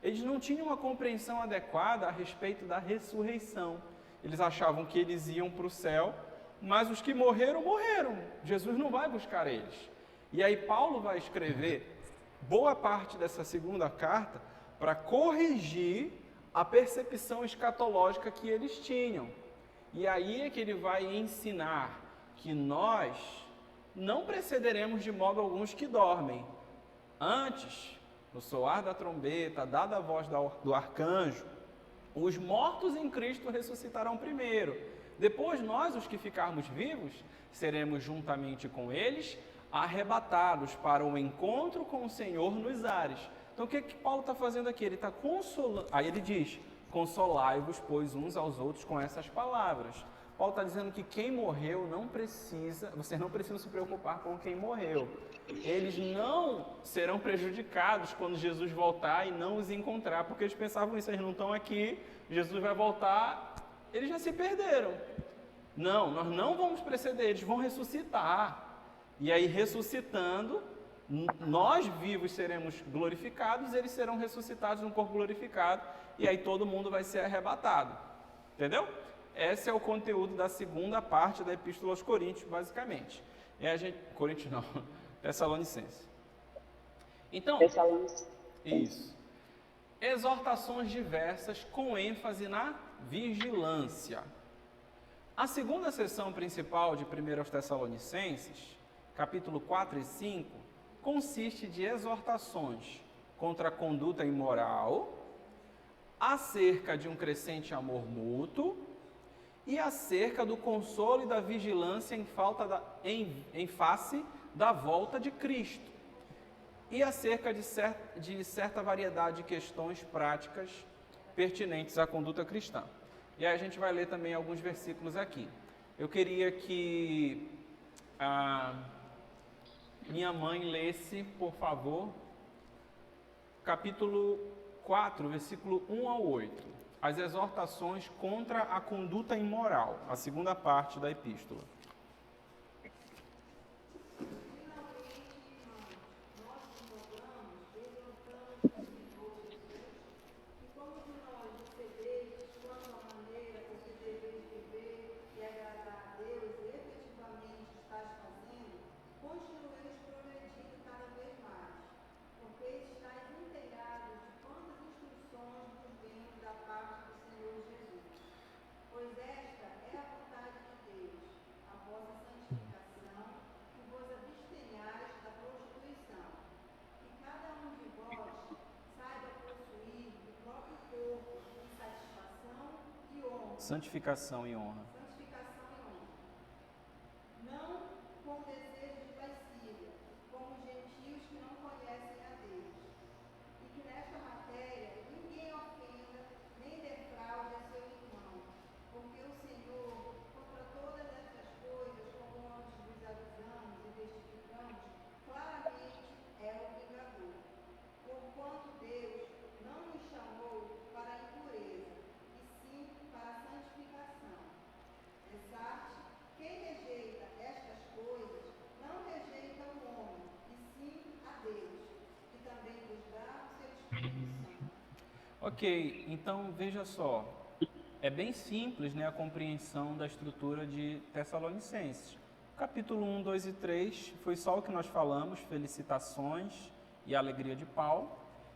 Speaker 2: Eles não tinham uma compreensão adequada a respeito da ressurreição. Eles achavam que eles iam para o céu, mas os que morreram, morreram. Jesus não vai buscar eles. E aí Paulo vai escrever boa parte dessa segunda carta para corrigir a percepção escatológica que eles tinham. E aí é que ele vai ensinar que nós não precederemos de modo algum os que dormem. Antes, no soar da trombeta, dada a voz do arcanjo, os mortos em Cristo ressuscitarão primeiro. Depois nós, os que ficarmos vivos, seremos juntamente com eles arrebatados para o encontro com o Senhor nos ares. Então o que Paulo está fazendo aqui? Ele está consolando. Aí ele diz: consolai-vos, pois, uns aos outros com essas palavras. Paulo está dizendo que quem morreu não precisa, vocês não precisam se preocupar com quem morreu. Eles não serão prejudicados quando Jesus voltar e não os encontrar, porque eles pensavam isso, eles não estão aqui, Jesus vai voltar, eles já se perderam. Não, nós não vamos preceder, eles vão ressuscitar. E aí, ressuscitando, nós vivos seremos glorificados, eles serão ressuscitados num corpo glorificado, e aí todo mundo vai ser arrebatado. Entendeu? Esse é o conteúdo da segunda parte da Epístola aos Coríntios, basicamente. E a gente... Coríntios não, Tessalonicenses. Então, isso. exortações diversas com ênfase na vigilância. A segunda seção principal de 1 aos Tessalonicenses, capítulo 4 e 5, consiste de exortações contra a conduta imoral, acerca de um crescente amor mútuo e acerca do consolo e da vigilância em face da volta de Cristo, e acerca de certa variedade de questões práticas pertinentes à conduta cristã. E aí a gente vai ler também alguns versículos aqui. Eu queria que a minha mãe lesse, por favor, capítulo 4, versículo 1 ao 8. As exortações contra a conduta imoral, a segunda parte da epístola. Santificação e honra.
Speaker 1: Não com desejo de lascívia, como os gentios que não conhecem a Deus. E que nesta matéria ninguém ofenda nem defraude a seu irmão, porque o Senhor, contra todas estas coisas, como antes vos avisamos e testificamos, claramente é o vingador. Porquanto Deus não nos chamou para a impureza, e sim para a santificação. Exarte, quem rejeita estas coisas, não rejeita o homem, e sim a Deus, que também vos dá o seu Espírito Santo.
Speaker 2: Ok, então veja só, é bem simples, né, a compreensão da estrutura de Tessalonicenses. Capítulo 1, 2 e 3 foi só o que nós falamos, felicitações e alegria de Paulo.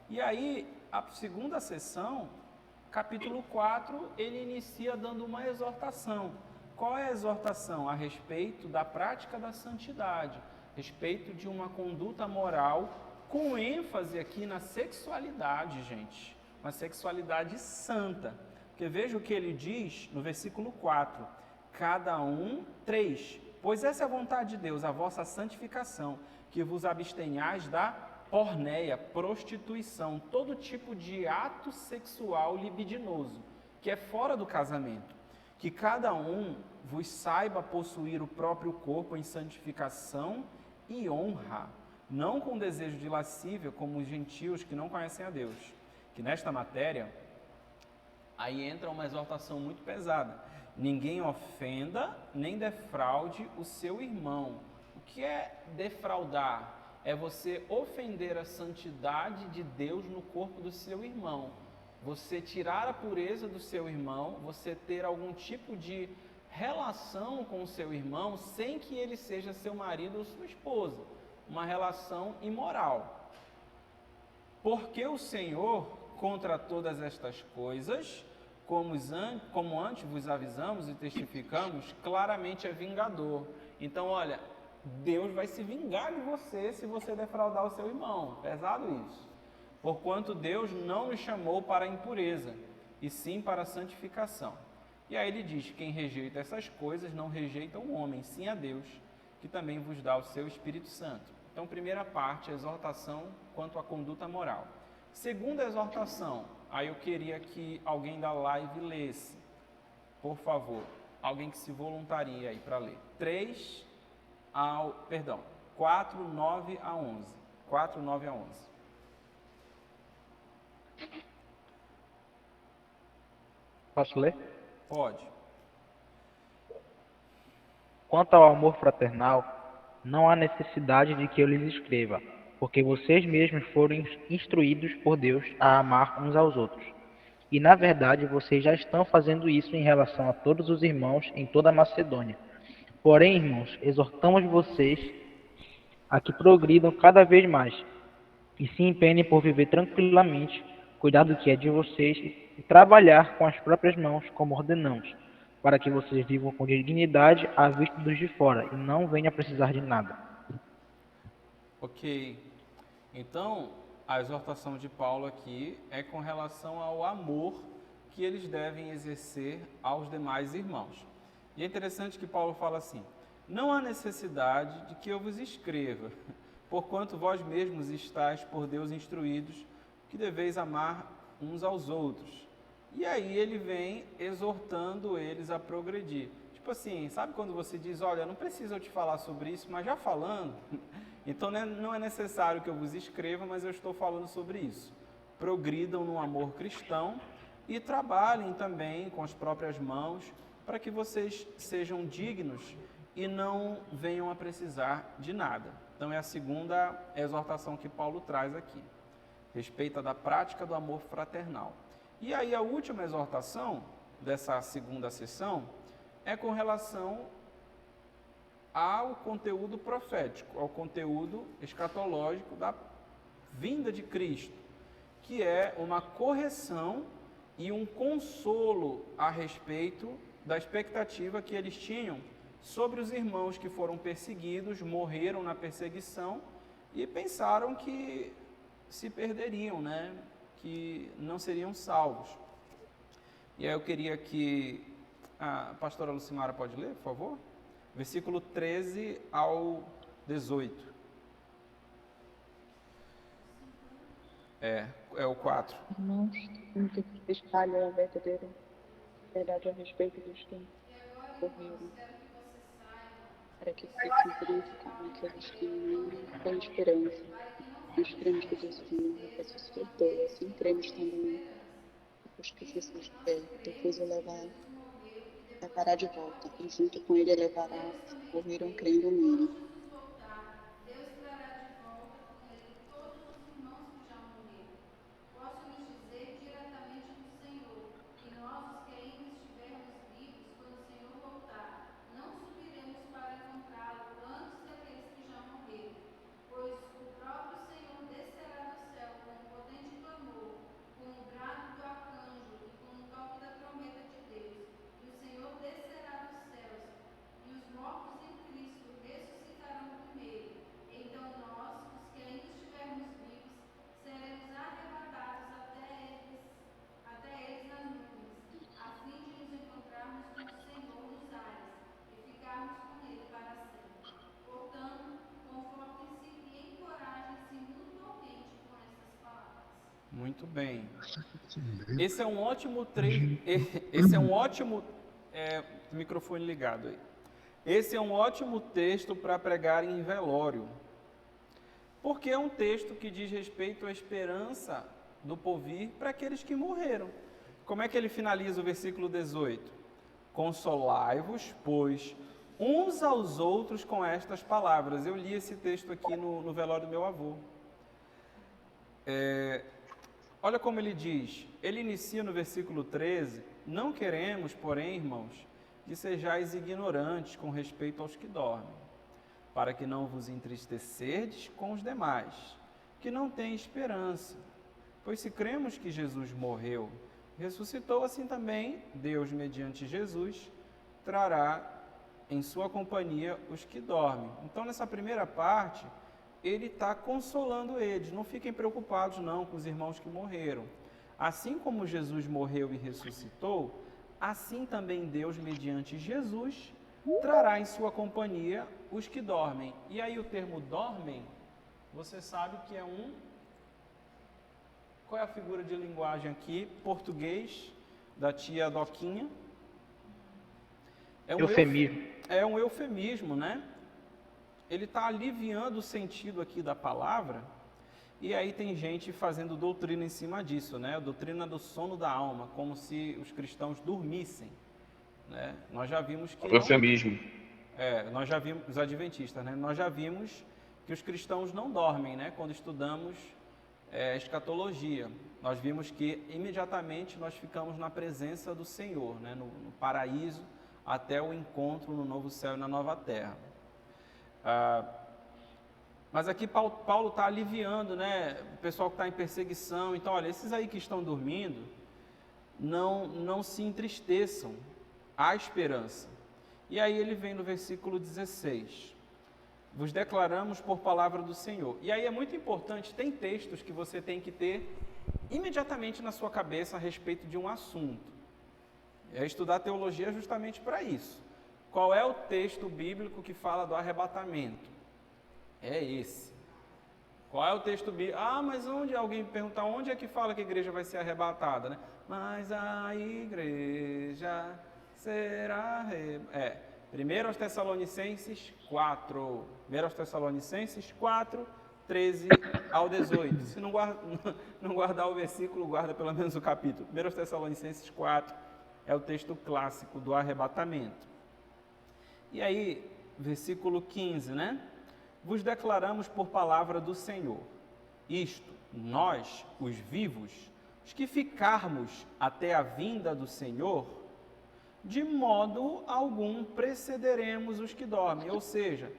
Speaker 2: E aí, a segunda sessão, capítulo 4, ele inicia dando uma exortação. Qual é a exortação? A respeito da prática da santidade, a respeito de uma conduta moral, com ênfase aqui na sexualidade, gente. Uma sexualidade santa. Porque veja o que ele diz no versículo 4. Cada um, 3. Pois essa é a vontade de Deus, a vossa santificação, que vos abstenhais da porneia, prostituição, todo tipo de ato sexual libidinoso, que é fora do casamento. Que cada um vos saiba possuir o próprio corpo em santificação e honra, não com desejo de lascívia, como os gentios que não conhecem a Deus. Que nesta matéria, aí entra uma exortação muito pesada. Ninguém ofenda nem defraude o seu irmão. O que é defraudar? É você ofender a santidade de Deus no corpo do seu irmão. Você tirar a pureza do seu irmão, você ter algum tipo de relação com o seu irmão sem que ele seja seu marido ou sua esposa. Uma relação imoral. Porque o Senhor, contra todas estas coisas, como antes vos avisamos e testificamos, claramente é vingador. Então, olha, Deus vai se vingar de você se você defraudar o seu irmão. Pesado isso. Porquanto Deus não nos chamou para a impureza, e sim para a santificação. E aí ele diz, quem rejeita essas coisas não rejeita o homem, sim a Deus, que também vos dá o seu Espírito Santo. Então, primeira parte, a exortação quanto à conduta moral. Segunda exortação, aí eu queria que alguém da live lesse, por favor, alguém que se voluntaria aí para ler. 4, 9 a 11. 4, 9 a 11.
Speaker 5: Posso ler?
Speaker 2: Pode.
Speaker 5: Quanto ao amor fraternal, não há necessidade de que eu lhes escreva, porque vocês mesmos foram instruídos por Deus a amar uns aos outros. E, na verdade, vocês já estão fazendo isso em relação a todos os irmãos em toda a Macedônia. Porém, irmãos, exortamos vocês a que progridam cada vez mais e se empenhem por viver tranquilamente cuidar do que é de vocês e trabalhar com as próprias mãos, como ordenamos, para que vocês vivam com dignidade à vista dos de fora e não venham a precisar de nada.
Speaker 2: Ok. Então, a exortação de Paulo aqui é com relação ao amor que eles devem exercer aos demais irmãos. E é interessante que Paulo fala assim: não há necessidade de que eu vos escreva, porquanto vós mesmos estáis por Deus instruídos que deveis amar uns aos outros. E aí ele vem exortando eles a progredir. Tipo assim, sabe quando você diz, olha, não preciso eu te falar sobre isso, mas já falando, então não é necessário que eu vos escreva, mas eu estou falando sobre isso. Progridam no amor cristão e trabalhem também com as próprias mãos para que vocês sejam dignos e não venham a precisar de nada. Então é a segunda exortação que Paulo traz aqui. Respeita da prática do amor fraternal. E aí a última exortação dessa segunda sessão é com relação ao conteúdo profético, ao conteúdo escatológico da vinda de Cristo, que é uma correção e um consolo a respeito da expectativa que eles tinham sobre os irmãos que foram perseguidos, morreram na perseguição e pensaram que se perderiam, né? Que não seriam salvos. E aí eu queria que a pastora Lucimara pode ler, por favor? Versículo 13 ao 18. É o 4.
Speaker 7: Irmãos, que espalham a verdadeira verdade a respeito dos que morreram, para que se cumprisse com aqueles que não têm esperança. Nós cremos que Jesus ressuscitou, assim cremos também, depois que Jesus depois o levará de volta, e junto com ele levará os que morreram crendo nele.
Speaker 2: Muito bem. Esse é um ótimo Esse é um ótimo microfone ligado aí. Esse é um ótimo texto para pregar em velório, porque é um texto que diz respeito à esperança do porvir para aqueles que morreram. Como é que ele finaliza o versículo 18? Consolai-vos, pois, uns aos outros com estas palavras. Eu li esse texto aqui no velório do meu avô. Olha como ele diz, ele inicia no versículo 13, não queremos, porém, irmãos, que sejais ignorantes com respeito aos que dormem, para que não vos entristecerdes com os demais, que não têm esperança. Pois se cremos que Jesus morreu, ressuscitou, assim também Deus, mediante Jesus, trará em sua companhia os que dormem. Então, nessa primeira parte, ele está consolando eles. Não fiquem preocupados não com os irmãos que morreram. Assim como Jesus morreu e ressuscitou, assim também Deus, mediante Jesus, trará em sua companhia os que dormem. E aí o termo dormem, você sabe que é Qual é a figura de linguagem aqui? Português, da tia Doquinha.
Speaker 5: Eufemismo.
Speaker 2: É um eufemismo, né? Ele está aliviando o sentido aqui da palavra, e aí tem gente fazendo doutrina em cima disso, né? A doutrina do sono da alma, como se os cristãos dormissem, né? Nós já vimos que...
Speaker 8: Eufemismo.
Speaker 2: Nós já vimos, os adventistas, né? Nós já vimos que os cristãos não dormem, né? Quando estudamos escatologia, nós vimos que imediatamente nós ficamos na presença do Senhor, né? No paraíso, até o encontro no novo céu e na nova terra. Mas aqui Paulo está aliviando, né? O pessoal que está em perseguição. Então, olha, esses aí que estão dormindo, não se entristeçam. Há esperança. E aí ele vem no versículo 16. Vos declaramos por palavra do Senhor. E aí é muito importante, tem textos que você tem que ter imediatamente na sua cabeça a respeito de um assunto. Estudar teologia é justamente para isso. Qual é o texto bíblico que fala do arrebatamento? É esse. Qual é o texto bíblico? Mas onde? Alguém perguntar onde é que fala que a igreja vai ser arrebatada, né? Mas a igreja será arrebatada. 1 aos Tessalonicenses 4. 1 aos Tessalonicenses 4, 13 ao 18. Se não guardar o versículo, guarda pelo menos o capítulo. 1 aos Tessalonicenses 4 é o texto clássico do arrebatamento. E aí, versículo 15, né? Vos declaramos por palavra do Senhor. Isto, nós, os vivos, os que ficarmos até a vinda do Senhor, de modo algum precederemos os que dormem. Ou seja,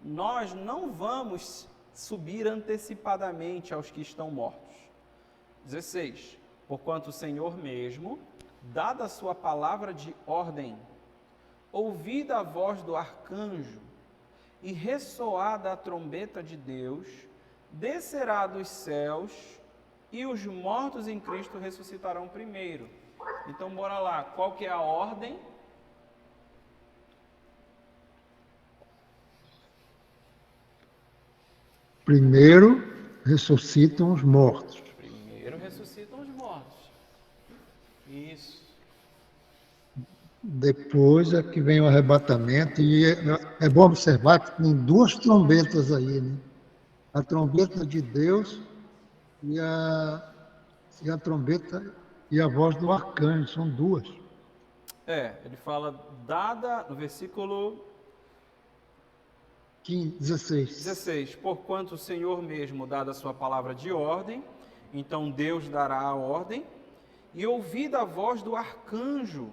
Speaker 2: nós não vamos subir antecipadamente aos que estão mortos. 16. Porquanto o Senhor mesmo, dada a sua palavra de ordem, ouvida a voz do arcanjo e ressoada a trombeta de Deus, descerá dos céus e os mortos em Cristo ressuscitarão primeiro. Então, bora lá. Qual que é a ordem?
Speaker 3: Primeiro ressuscitam os mortos.
Speaker 2: Primeiro ressuscitam os mortos. Isso.
Speaker 3: Depois é que vem o arrebatamento. E é bom observar que tem duas trombetas aí, né? A trombeta de Deus e a trombeta e a voz do arcanjo, são duas.
Speaker 2: Ele fala, dada, no versículo 16. Porquanto o Senhor mesmo, dada a sua palavra de ordem, então Deus dará a ordem, e ouvida a voz do arcanjo,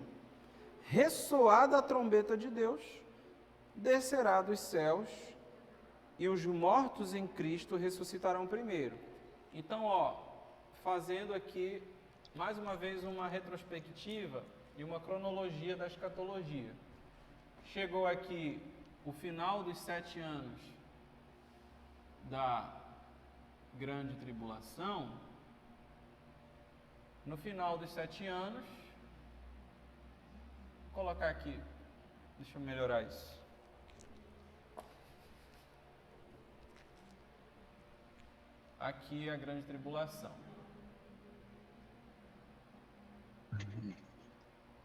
Speaker 2: ressoada a trombeta de Deus, descerá dos céus, e os mortos em Cristo ressuscitarão primeiro. Então, fazendo aqui mais uma vez uma retrospectiva e uma cronologia da escatologia. Chegou aqui o final dos 7 anos da grande tribulação. No final dos 7 anos, vou colocar aqui, deixa eu melhorar isso. Aqui é a grande tribulação.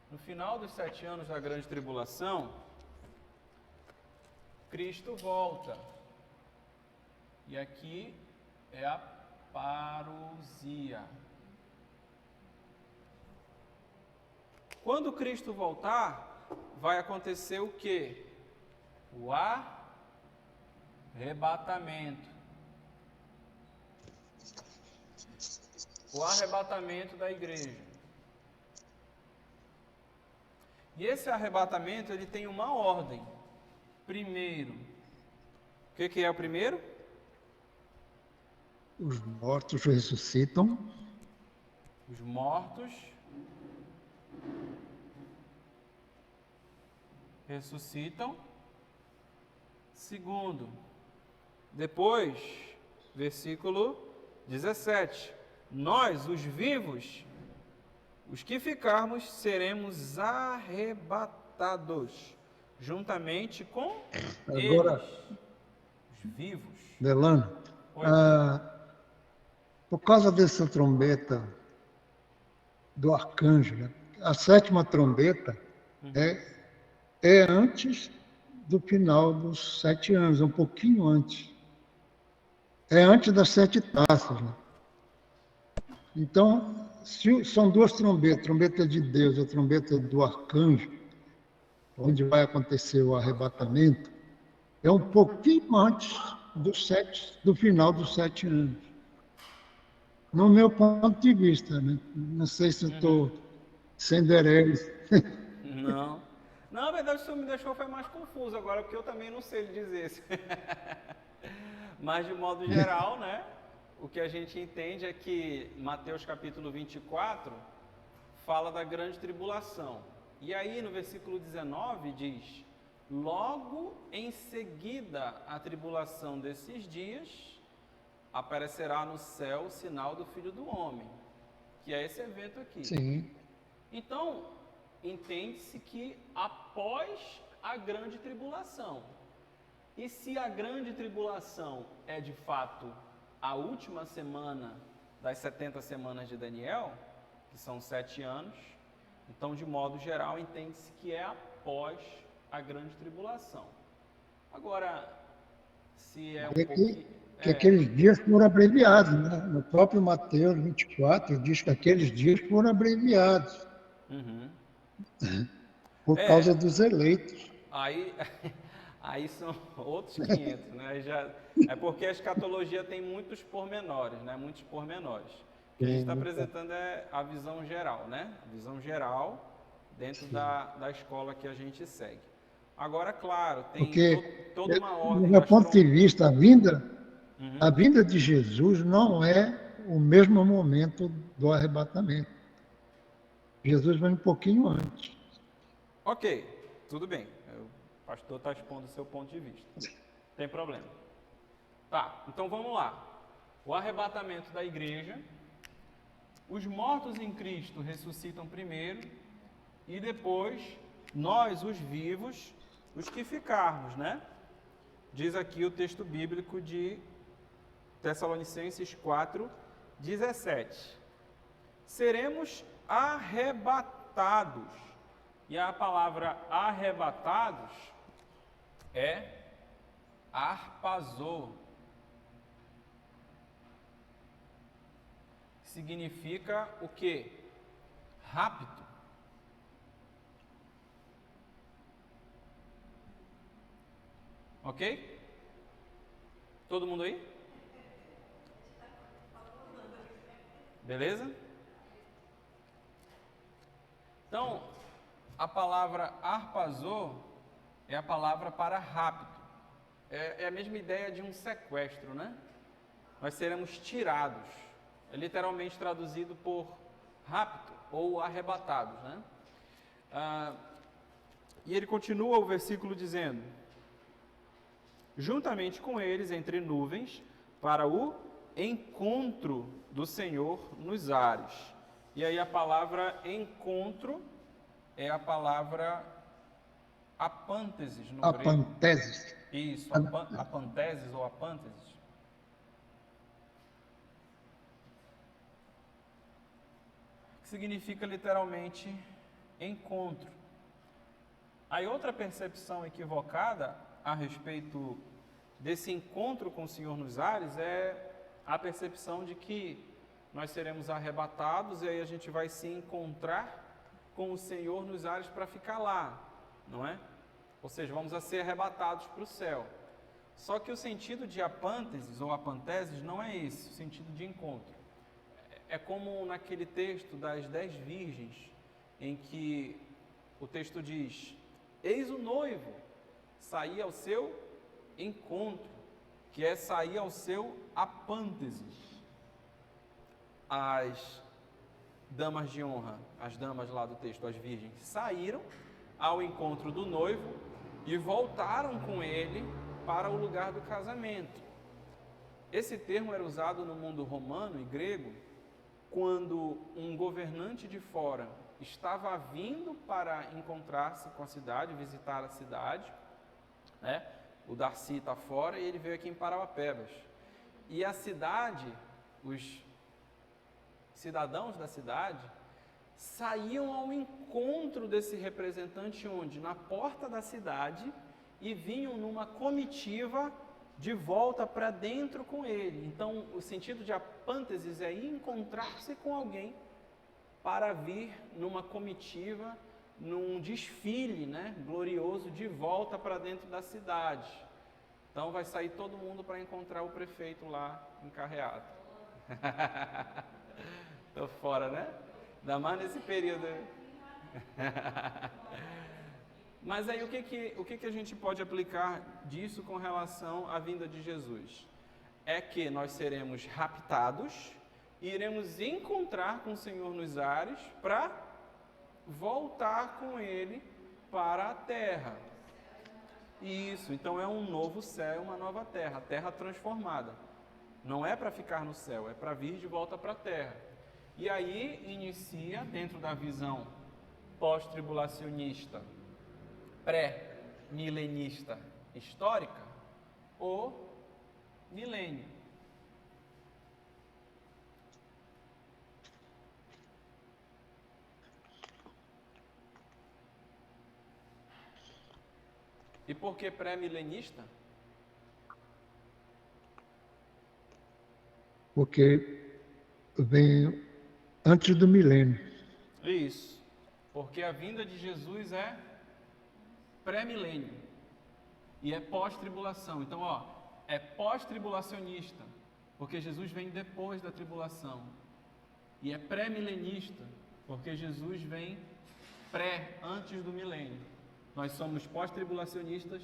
Speaker 2: No final dos 7 anos da grande tribulação, Cristo volta. E aqui é a parousia. Quando Cristo voltar, vai acontecer o quê? O arrebatamento. O arrebatamento da igreja. E esse arrebatamento, ele tem uma ordem. Primeiro, o que é o primeiro?
Speaker 3: Os mortos ressuscitam.
Speaker 2: Os mortos ressuscitam. Segundo, depois, versículo 17. Nós, os vivos, os que ficarmos, seremos arrebatados, juntamente com
Speaker 3: Agora,
Speaker 2: eles, os vivos.
Speaker 3: Delano, por causa dessa trombeta do arcanjo, né? A 7ª trombeta é antes do final dos 7 anos, um pouquinho antes. É antes das 7 taças, né? Então, são duas trombetas, a trombeta de Deus e a trombeta do arcanjo, onde vai acontecer o arrebatamento, é um pouquinho antes do final dos 7 anos. No meu ponto de vista, né? Não sei se eu estou sendo herege.
Speaker 2: Não. Na verdade, isso me deixou foi mais confuso agora, porque eu também não sei lhe dizer. Mas de modo geral, né? O que a gente entende é que Mateus capítulo 24 fala da grande tribulação. E aí no versículo 19 diz: logo em seguida a tribulação desses dias, aparecerá no céu o sinal do Filho do Homem, que é esse evento aqui.
Speaker 3: Sim.
Speaker 2: Então, entende-se que após a grande tribulação. E se a grande tribulação é de fato a última semana das 70 semanas de Daniel, que são 7 anos, então, de modo geral, entende-se que é após a grande tribulação. Agora, se é um pouquinho...
Speaker 3: Que aqueles dias foram abreviados, né? No próprio Mateus 24 diz que aqueles dias foram abreviados.
Speaker 2: Uhum.
Speaker 3: Por causa dos eleitos.
Speaker 2: Aí são outros 500, né? É porque a escatologia tem muitos pormenores, né? Muitos pormenores. O que a gente está apresentando é a visão geral, né? A visão geral dentro da escola que a gente segue. Agora, claro, tem toda uma ordem.
Speaker 3: Do meu ponto de vista, a vinda de Jesus não é o mesmo momento do arrebatamento. Jesus vem um pouquinho antes.
Speaker 2: Ok, tudo bem. O pastor está expondo o seu ponto de vista. Não tem problema. Tá, então vamos lá. O arrebatamento da igreja. Os mortos em Cristo ressuscitam primeiro e depois nós, os vivos, os que ficarmos, né? Diz aqui o texto bíblico de Tessalonicenses 4:17. Seremos arrebatados. E a palavra arrebatados é arpazô. Significa o quê? Rápido. Ok? Todo mundo aí? Beleza? Então, a palavra arpazô é a palavra para rápido. É a mesma ideia de um sequestro, né? Nós seremos tirados. É literalmente traduzido por rápido ou arrebatados, né? E ele continua o versículo dizendo: juntamente com eles entre nuvens para o encontro do Senhor nos ares. E aí a palavra encontro é a palavra apânteses no grego.
Speaker 3: Apanteses.
Speaker 2: Isso, apanteses ou apânteses. Significa literalmente encontro. Aí outra percepção equivocada a respeito desse encontro com o Senhor nos ares é a percepção de que nós seremos arrebatados e aí a gente vai se encontrar com o Senhor nos ares para ficar lá, não é? Ou seja, vamos a ser arrebatados para o céu. Só que o sentido de apânteses ou apanteses não é esse, o sentido de encontro. É como naquele texto das 10 virgens, em que o texto diz: eis o noivo, sair ao seu encontro, que é sair ao seu apânteses. As damas de honra, as damas lá do texto, as virgens, saíram ao encontro do noivo e voltaram com ele para o lugar do casamento. Esse termo era usado no mundo romano e grego quando um governante de fora estava vindo para encontrar-se com a cidade, visitar a cidade, né? O Darcy está fora e ele veio aqui em Parauapebas. E a cidade, os cidadãos da cidade, saíam ao encontro desse representante onde? Na porta da cidade, e vinham numa comitiva de volta para dentro com ele. Então, o sentido de apânteses é encontrar-se com alguém para vir numa comitiva, num desfile, né, glorioso de volta para dentro da cidade. Então, vai sair todo mundo para encontrar o prefeito lá encarreado. Tô fora, né? Ainda mais nesse período. Mas aí o que a gente pode aplicar disso com relação à vinda de Jesus? é que nós seremos raptados e iremos encontrar com o Senhor nos ares para voltar com Ele para a terra. Isso, então é um novo céu, uma nova terra, a terra transformada. Não é para ficar no céu, é para vir de volta para a terra. E aí inicia, dentro da visão pós-tribulacionista, pré-milenista histórica, o milênio. E por que pré-milenista?
Speaker 3: Porque vem antes do milênio.
Speaker 2: Isso, porque a vinda de Jesus é pré-milênio e é pós-tribulação. Então, é pós-tribulacionista, porque Jesus vem depois da tribulação. E é pré-milenista, porque Jesus vem antes do milênio. Nós somos pós-tribulacionistas,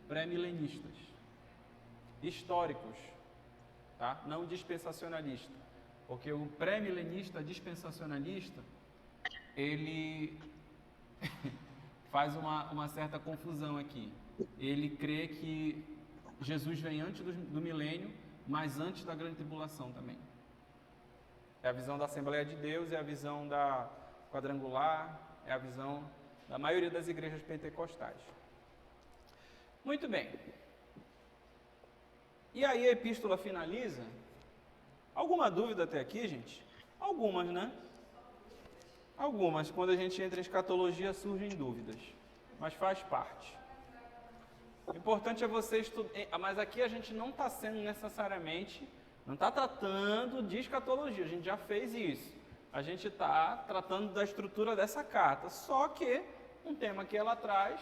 Speaker 2: pré-milenistas, históricos, tá? Não dispensacionalista, porque o pré-milenista dispensacionalista, ele faz uma certa confusão aqui. Ele crê que Jesus vem antes do milênio, mas antes da grande tribulação também. É a visão da Assembleia de Deus, é a visão da Quadrangular, é a visão da maioria das igrejas pentecostais. Muito bem. E aí a epístola finaliza. Alguma dúvida até aqui, gente? Algumas, né? Algumas. Quando a gente entra em escatologia surgem dúvidas, mas faz parte. O importante é você estudar, mas aqui a gente não está sendo necessariamente, não está tratando de escatologia, a gente já fez isso. A gente está tratando da estrutura dessa carta, só que um tema que ela traz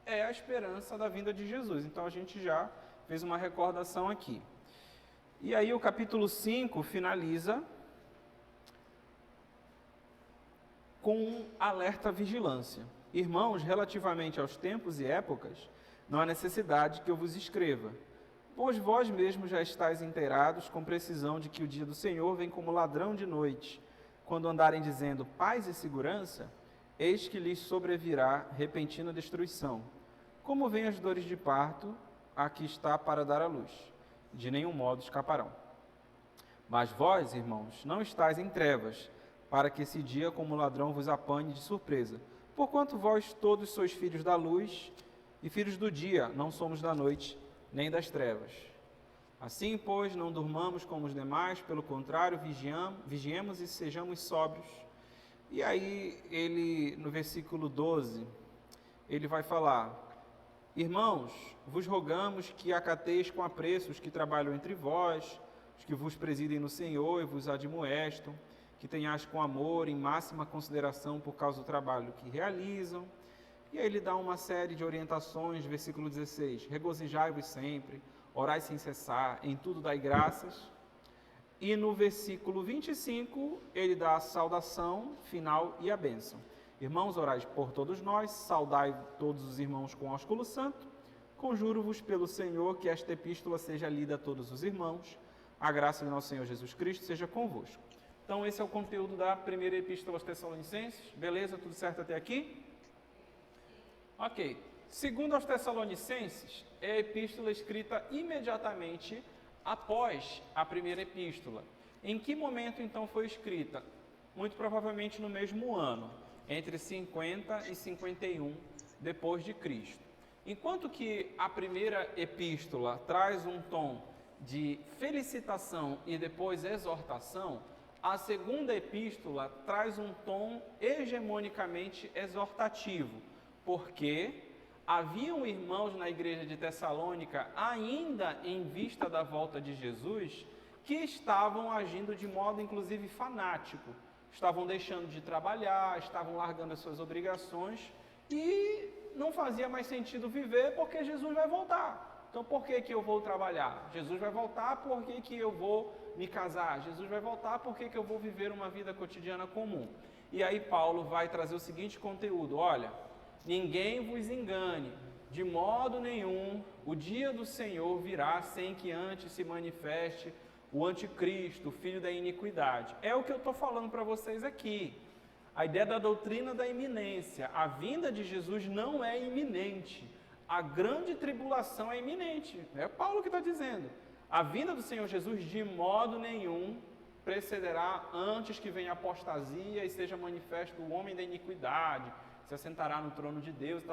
Speaker 2: é a esperança da vinda de Jesus. Então a gente já fez uma recordação aqui. E aí o capítulo 5 finaliza com um alerta à vigilância. Irmãos, relativamente aos tempos e épocas, não há necessidade que eu vos escreva, pois vós mesmos já estáis inteirados com precisão de que o dia do Senhor vem como ladrão de noite. Quando andarem dizendo paz e segurança, eis que lhes sobrevirá repentina destruição. Como vêm as dores de parto, a que está para dar à luz. De nenhum modo escaparão. Mas vós, irmãos, não estáis em trevas, para que esse dia como ladrão vos apanhe de surpresa. Porquanto vós todos sois filhos da luz e filhos do dia, não somos da noite nem das trevas. Assim, pois, não durmamos como os demais, pelo contrário, vigiemos e sejamos sóbrios. E aí, ele, no versículo 12, ele vai falar: irmãos, vos rogamos que acateis com apreço os que trabalham entre vós, os que vos presidem no Senhor e vos admoestam, que tenhais com amor, em máxima consideração por causa do trabalho que realizam. E aí ele dá uma série de orientações, versículo 16, regozijai-vos sempre, orai sem cessar, em tudo dai graças. E no versículo 25, ele dá a saudação final e a bênção. Irmãos, orai por todos nós, saudai todos os irmãos com ósculo santo. Conjuro-vos pelo Senhor que esta epístola seja lida a todos os irmãos. A graça de nosso Senhor Jesus Cristo seja convosco. Então, esse é o conteúdo da primeira epístola aos Tessalonicenses. Beleza? Tudo certo até aqui? Ok. Segundo aos Tessalonicenses, é a epístola escrita imediatamente após a primeira epístola. Em que momento, então, foi escrita? Muito provavelmente no mesmo ano, entre 50 e 51 depois de Cristo. Enquanto que a primeira epístola traz um tom de felicitação e depois exortação, a segunda epístola traz um tom hegemonicamente exortativo, porque haviam irmãos na igreja de Tessalônica, ainda em vista da volta de Jesus, que estavam agindo de modo inclusive fanático, estavam deixando de trabalhar, estavam largando as suas obrigações e não fazia mais sentido viver porque Jesus vai voltar. Então, por que eu vou trabalhar? Jesus vai voltar, por que eu vou me casar? Jesus vai voltar, por que eu vou viver uma vida cotidiana comum? E aí Paulo vai trazer o seguinte conteúdo: olha, ninguém vos engane, de modo nenhum o dia do Senhor virá sem que antes se manifeste o anticristo, o filho da iniquidade. É o que eu estou falando para vocês aqui. A ideia da doutrina da iminência. A vinda de Jesus não é iminente. A grande tribulação é iminente. É Paulo que está dizendo. A vinda do Senhor Jesus de modo nenhum precederá antes que venha a apostasia e seja manifesto o homem da iniquidade, se assentará no trono de Deus,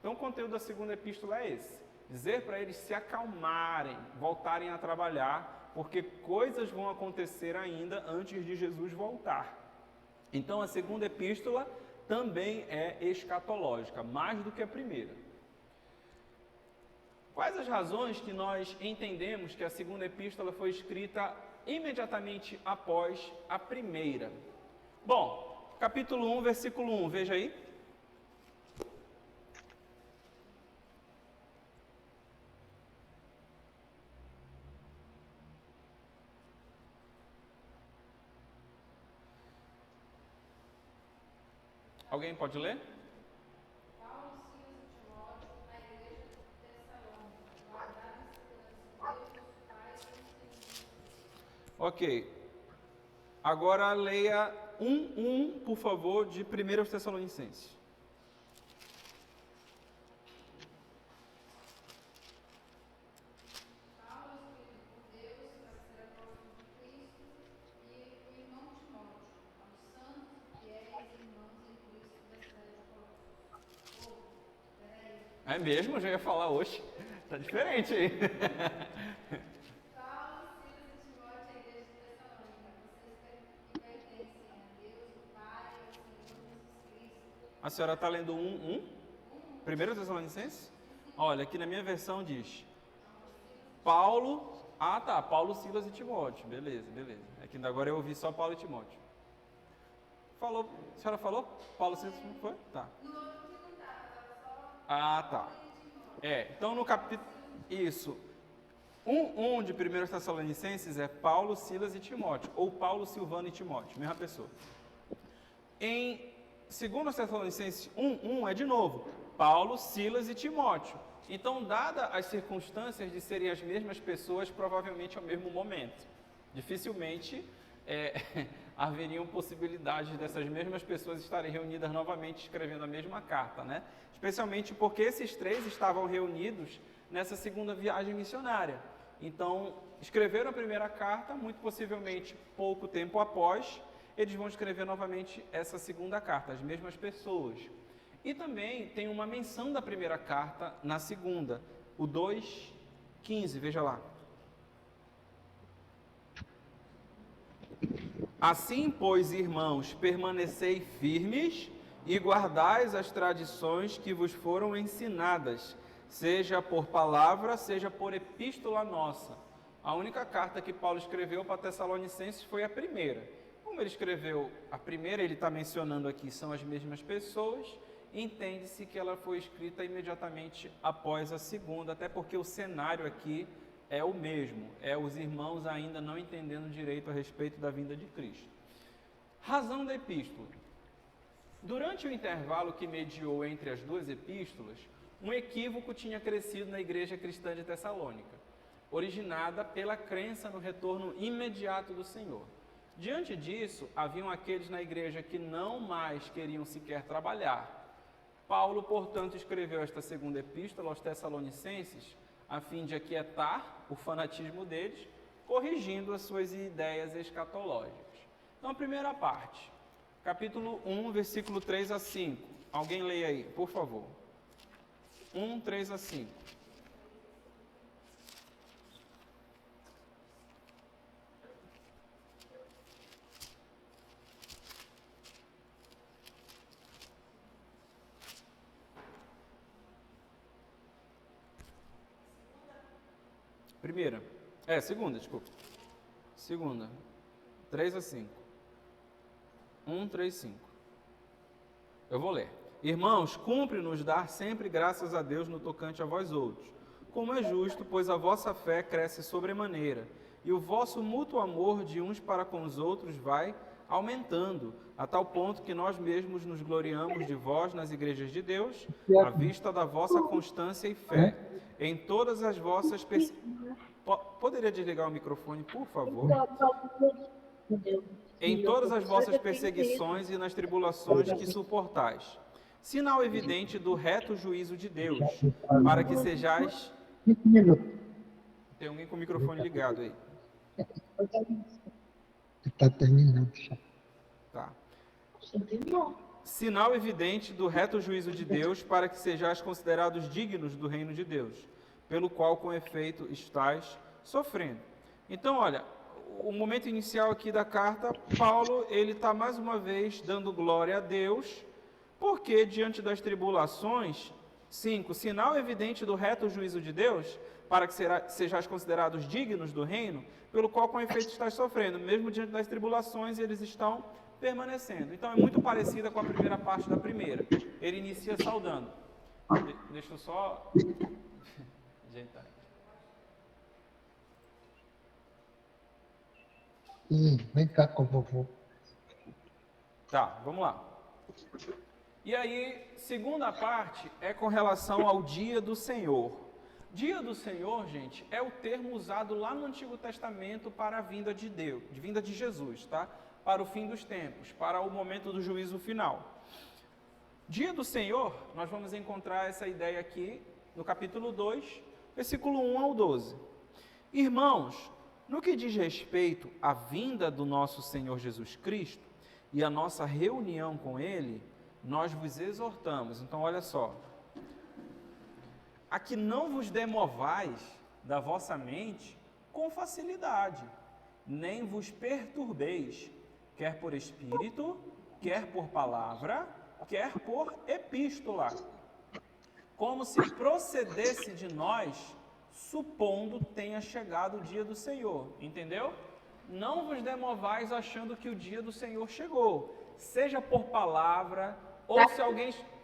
Speaker 2: Então o conteúdo da segunda epístola é esse. Dizer para eles se acalmarem, voltarem a trabalhar, porque coisas vão acontecer ainda antes de Jesus voltar. Então a segunda epístola também é escatológica, mais do que a primeira. Quais as razões que nós entendemos que a segunda epístola foi escrita imediatamente após a primeira? Bom, capítulo 1, versículo 1, veja aí. Alguém pode ler?
Speaker 1: Paulo, Silas e Timóteo, na igreja de Tessalônica, guardados em Deus, Pai e Espírito.
Speaker 2: Ok. Agora leia 1:1, por favor, de 1 Tessalonicenses.
Speaker 1: Paulo, escrito por Deus, para ser apóstolo de Cristo, e o irmão Timóteo, aos santos e fiéis irmãos em Cristo da cidade de Colossos. Peraí.
Speaker 2: É mesmo? Eu já ia falar hoje. Tá diferente aí.
Speaker 1: Paulo, Silas e Timóteo, à igreja de Tessalônica, vocês que pertencem a Deus, o Pai e ao Senhor Jesus Cristo.
Speaker 2: A senhora está lendo 1:1? 1 Tessalonicenses? Olha, aqui na minha versão diz Paulo... Ah, tá. Paulo, Silas e Timóteo. Beleza. É que agora eu ouvi só Paulo e Timóteo. Falou. A senhora falou? Paulo, Silas e Timóteo? Foi? Tá.
Speaker 1: No outro que não estava só
Speaker 2: Ah, tá. Então no capítulo... Isso. 1:1 de 1 Tessalonicenses é Paulo, Silas e Timóteo. Ou Paulo, Silvano e Timóteo. Mesma pessoa. Em 2 Tessalonicenses 1:1 é de novo Paulo, Silas e Timóteo. Então, dadas as circunstâncias de serem as mesmas pessoas, provavelmente ao mesmo momento. Dificilmente haveriam possibilidades dessas mesmas pessoas estarem reunidas novamente escrevendo a mesma carta, né? Especialmente porque esses três estavam reunidos nessa segunda viagem missionária. Então, escreveram a primeira carta, muito possivelmente pouco tempo após, eles vão escrever novamente essa segunda carta, as mesmas pessoas. E também tem uma menção da primeira carta na segunda, o 2:15, veja lá. Assim, pois, irmãos, permanecei firmes e guardais as tradições que vos foram ensinadas, seja por palavra, seja por epístola nossa. A única carta que Paulo escreveu para Tessalonicenses foi a primeira. Como ele escreveu a primeira, ele está mencionando aqui, são as mesmas pessoas, entende-se que ela foi escrita imediatamente após a segunda, até porque o cenário aqui é o mesmo, é os irmãos ainda não entendendo direito a respeito da vinda de Cristo. Razão da epístola. Durante o intervalo que mediou entre as duas epístolas, um equívoco tinha crescido na igreja cristã de Tessalônica, originada pela crença no retorno imediato do Senhor. Diante disso, haviam aqueles na igreja que não mais queriam sequer trabalhar. Paulo, portanto, escreveu esta segunda epístola aos Tessalonicenses, a fim de aquietar o fanatismo deles, corrigindo as suas ideias escatológicas. Então, a primeira parte, capítulo 1, versículo 3 a 5. Alguém leia aí, por favor. 1, 3 a 5. Primeira. Segunda, desculpa. Segunda. 3 a 5. 1, 3, 5. Eu vou ler. Irmãos, cumpre-nos dar sempre graças a Deus no tocante a vós outros, como é justo, pois a vossa fé cresce sobremaneira, e o vosso mútuo amor de uns para com os outros vai aumentando, a tal ponto que nós mesmos nos gloriamos de vós nas igrejas de Deus, à vista da vossa constância e fé, em todas as vossas... Poderia desligar o microfone, por favor? Em todas as vossas perseguições e nas tribulações que suportais. Sinal evidente do reto juízo de Deus, para que sejais...
Speaker 3: 5 minutos.
Speaker 2: Tem alguém com o microfone ligado aí.
Speaker 3: Está terminando já.
Speaker 2: Tá. Sinal evidente do reto juízo de Deus, para que sejais considerados dignos do reino de Deus, pelo qual com efeito estáis sofrendo. Então, olha, o momento inicial aqui da carta, Paulo, ele está mais uma vez dando glória a Deus, porque diante das tribulações, 5, sinal evidente do reto juízo de Deus, para que sejais considerados dignos do reino, pelo qual com efeito estáis sofrendo. Mesmo diante das tribulações, eles estão permanecendo. Então é muito parecida com a primeira parte da primeira. Ele inicia saudando. Deixa eu só ajeitar aqui.
Speaker 3: Vem cá com o vovô.
Speaker 2: Tá, vamos lá. E aí, segunda parte é com relação ao dia do Senhor. Dia do Senhor, gente, é o termo usado lá no Antigo Testamento para a vinda de Deus, vinda de Jesus, tá? Para o fim dos tempos, para o momento do juízo final. Dia do Senhor, nós vamos encontrar essa ideia aqui no capítulo 2, versículo 1 ao 12. Irmãos, no que diz respeito à vinda do nosso Senhor Jesus Cristo e a nossa reunião com Ele, nós vos exortamos. Então, olha só. A que não vos demovais da vossa mente com facilidade, nem vos perturbeis, quer por espírito, quer por palavra, quer por epístola, como se procedesse de nós, supondo tenha chegado o dia do Senhor. Entendeu? Não vos demovais achando que o dia do Senhor chegou, seja por palavra, ou se alguém escreveu...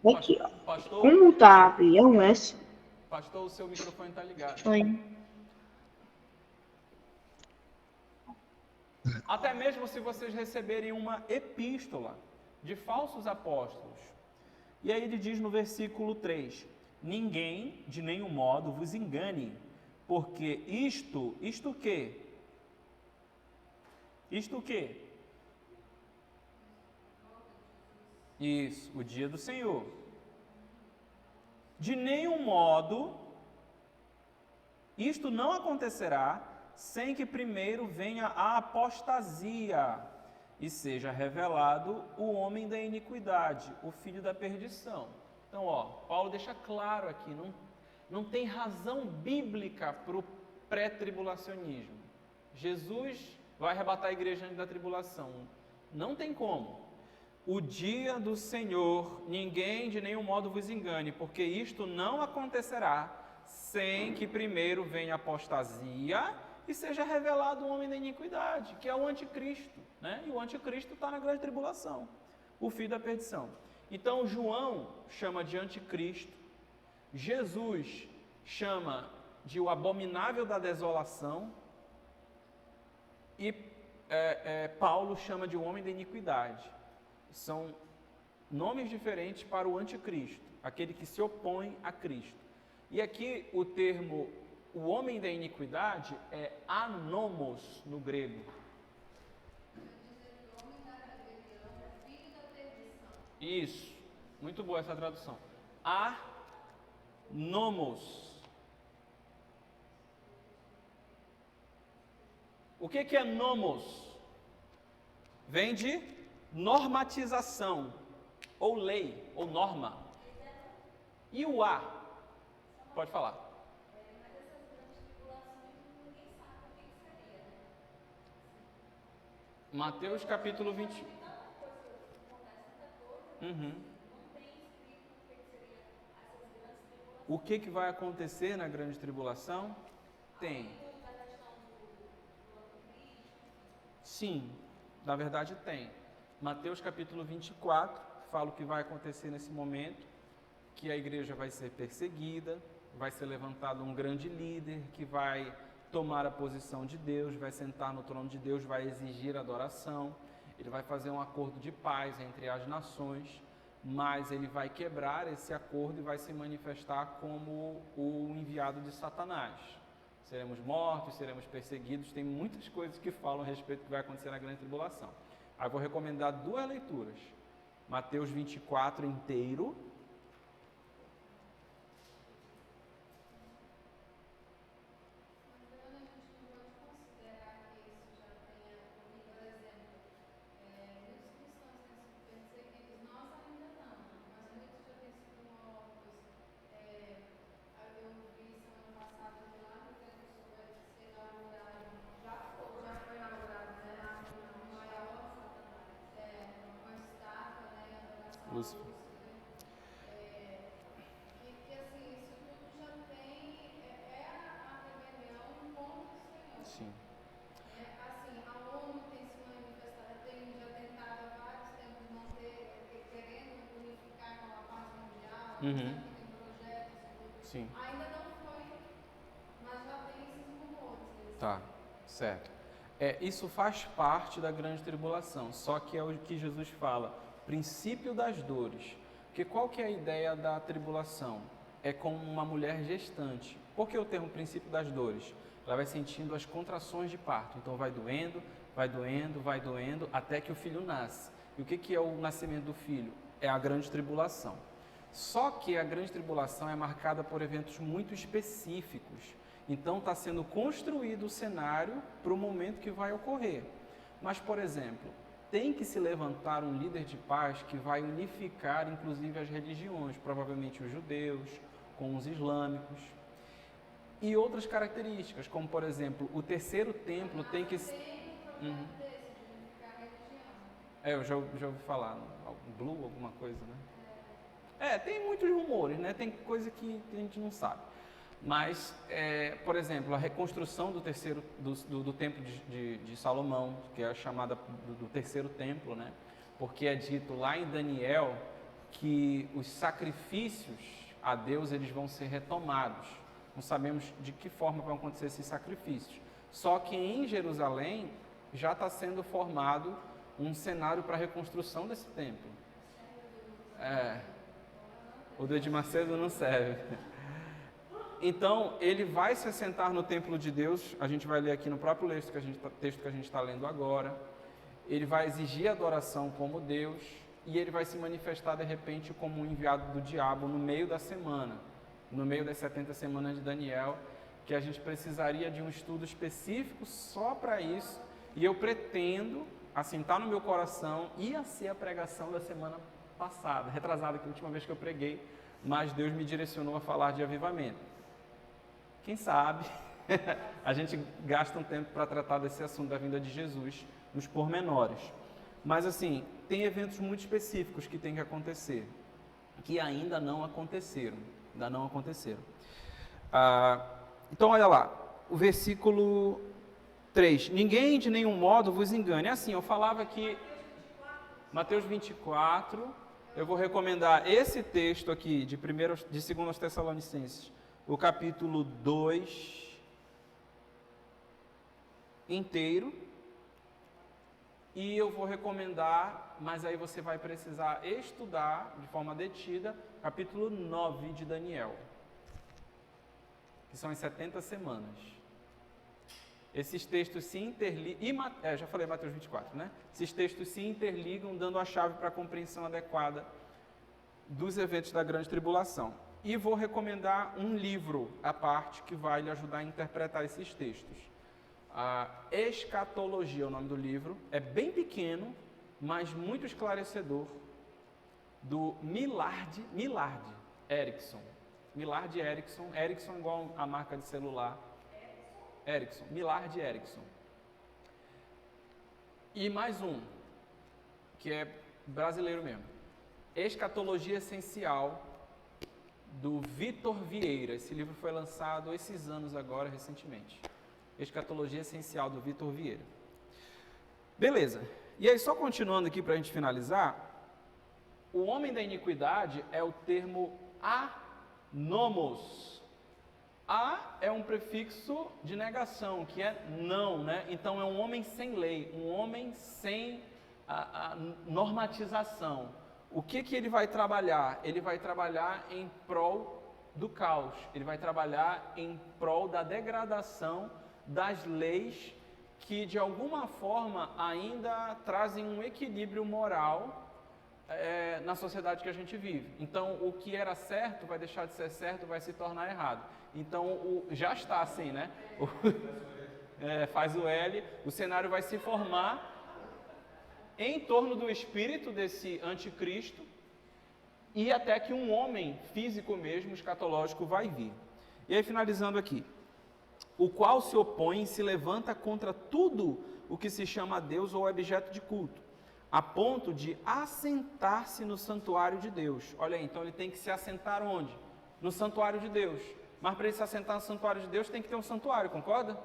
Speaker 7: Aqui, ó.
Speaker 2: Pastor,
Speaker 7: Como tá avião essa?
Speaker 2: pastor, o seu microfone está ligado.
Speaker 7: Oi.
Speaker 2: Até mesmo se vocês receberem uma epístola de falsos apóstolos. E aí ele diz no versículo 3, ninguém de nenhum modo vos engane, porque isto o quê? Isto o quê? Isso, o dia do Senhor. De nenhum modo, isto não acontecerá sem que primeiro venha a apostasia e seja revelado o homem da iniquidade, o filho da perdição. Então, Paulo deixa claro aqui, não tem razão bíblica para o pré-tribulacionismo. Jesus vai arrebatar a igreja antes da tribulação. Não tem como. O dia do Senhor, ninguém de nenhum modo vos engane, porque isto não acontecerá sem que primeiro venha a apostasia e seja revelado o homem da iniquidade, que é o anticristo, né? E o anticristo está na grande tribulação, o filho da perdição. Então João chama de anticristo, Jesus chama de o abominável da desolação e Paulo chama de o homem da iniquidade. São nomes diferentes para o anticristo, aquele que se opõe a Cristo. E aqui o termo, o homem da iniquidade, é anomos no grego. Isso, muito boa essa tradução. Anomos. O que é nomos? Vem de normatização, ou lei, ou norma. E o A? Pode falar. Mateus capítulo 20. O que vai acontecer na grande tribulação? Tem. Sim, na verdade tem. Mateus capítulo 24 fala o que vai acontecer nesse momento, que a igreja vai ser perseguida, vai ser levantado um grande líder que vai tomar a posição de Deus, vai sentar no trono de Deus, vai exigir adoração, ele vai fazer um acordo de paz entre as nações, mas ele vai quebrar esse acordo e vai se manifestar como o enviado de Satanás. Seremos mortos, seremos perseguidos, tem muitas coisas que falam a respeito do que vai acontecer na grande tribulação. Aí eu vou recomendar 2 leituras, Mateus 24 inteiro, Lúcifer. Sim.
Speaker 1: Assim, a ONU tem se manifestado, tem já tentado há vários tempos manter, querendo unificar com a paz mundial,
Speaker 2: Uhum.
Speaker 1: tem projetos,
Speaker 2: Sim.
Speaker 1: ainda não foi, mas já tem esses rumores.
Speaker 2: Tá, certo. Isso faz parte da grande tribulação, só que é o que Jesus fala, princípio das dores. Porque qual que é a ideia da tribulação? É como uma mulher gestante. Por que o termo princípio das dores? Ela vai sentindo as contrações de parto, então vai doendo, vai doendo, vai doendo, até que o filho nasce. E o que é o nascimento do filho? É a grande tribulação. Só que a grande tribulação é marcada por eventos muito específicos. Então está sendo construído o cenário para o momento que vai ocorrer. Mas, por exemplo, tem que se levantar um líder de paz que vai unificar inclusive as religiões, provavelmente os judeus com os islâmicos. E outras características, como por exemplo, o terceiro templo tem que... Uhum. Eu já ouvi falar, Blue, alguma coisa, né? Tem muitos rumores, né? Tem coisa que a gente não sabe. Mas, por exemplo, a reconstrução do templo de Salomão, que é a chamada do terceiro templo, né? Porque é dito lá em Daniel que os sacrifícios a Deus eles vão ser retomados. Não sabemos de que forma vão acontecer esses sacrifícios. Só que em Jerusalém já está sendo formado um cenário para a reconstrução desse templo. O do Edir Macedo não serve. Então, ele vai se assentar no templo de Deus, a gente vai ler aqui no próprio texto que a gente está lendo agora. Ele vai exigir adoração como Deus e ele vai se manifestar de repente como um enviado do diabo no meio da semana, no meio das 70 semanas de Daniel, que a gente precisaria de um estudo específico só para isso, e eu pretendo, assim, tá no meu coração, ia ser a pregação da semana passada, retrasada, que é a última vez que eu preguei, mas Deus me direcionou a falar de avivamento. Quem sabe a gente gasta um tempo para tratar desse assunto da vinda de Jesus nos pormenores. Mas assim, tem eventos muito específicos que tem que acontecer, que ainda não aconteceram. Então olha lá, o versículo 3. Ninguém de nenhum modo vos engane. Assim, eu falava que Mateus 24, eu vou recomendar esse texto aqui de 2 Tessalonicenses, o capítulo 2 inteiro. E eu vou recomendar, mas aí você vai precisar estudar de forma detida, capítulo 9 de Daniel, que são as 70 semanas. Esses textos se interligam, já falei Mateus 24, né? Esses textos se interligam, dando a chave para a compreensão adequada dos eventos da grande tribulação. E vou recomendar um livro à parte que vai lhe ajudar a interpretar esses textos. A Escatologia é o nome do livro, é bem pequeno, mas muito esclarecedor, do Millard Erickson. Millard Erickson, Erickson igual a marca de celular. Erickson, Millard Erickson. E mais um, que é brasileiro mesmo. Escatologia Essencial, do Vitor Vieira. Esse livro foi lançado esses anos agora, recentemente. Escatologia Essencial, do Vitor Vieira. Beleza. E aí, só continuando aqui para a gente finalizar, o homem da iniquidade é o termo anomos. A é um prefixo de negação, que é não, né? Então é um homem sem lei, um homem sem a normatização. O que ele vai trabalhar? Ele vai trabalhar em prol do caos, ele vai trabalhar em prol da degradação das leis que de alguma forma ainda trazem um equilíbrio moral na sociedade que a gente vive. Então, o que era certo vai deixar de ser certo, vai se tornar errado. Então, já está assim, né? Faz o L, o cenário vai se formar em torno do espírito desse anticristo e até que um homem físico mesmo, escatológico, vai vir. E aí, finalizando aqui. O qual se opõe e se levanta contra tudo o que se chama Deus ou objeto de culto, a ponto de assentar-se no santuário de Deus. Olha aí, então ele tem que se assentar onde? No santuário de Deus. Mas para ele se assentar no santuário de Deus tem que ter um santuário, concorda?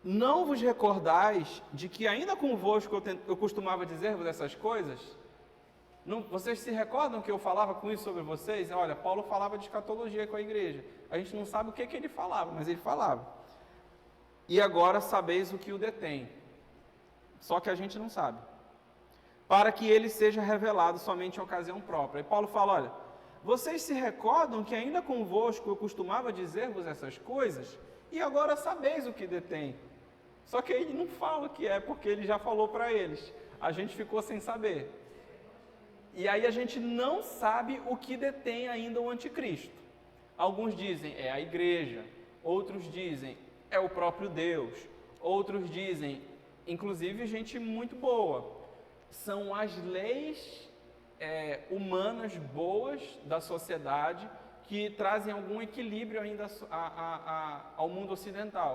Speaker 2: Não vos recordais de que ainda convosco eu costumava dizer-vos essas coisas? Não, vocês se recordam que eu falava com isso sobre vocês? Olha, Paulo falava de escatologia com a igreja. A gente não sabe o que ele falava, mas ele falava. E agora sabeis o que o detém. Só que a gente não sabe. Para que ele seja revelado somente em ocasião própria. E Paulo fala, olha, vocês se recordam que ainda convosco eu costumava dizer-vos essas coisas? E agora sabeis o que detém. Só que ele não fala o que é, porque ele já falou para eles. A gente ficou sem saber. E aí a gente não sabe o que detém ainda o anticristo. Alguns dizem é a igreja, outros dizem é o próprio Deus, outros dizem, inclusive gente muito boa, são as leis humanas boas da sociedade que trazem algum equilíbrio ainda ao mundo ocidental.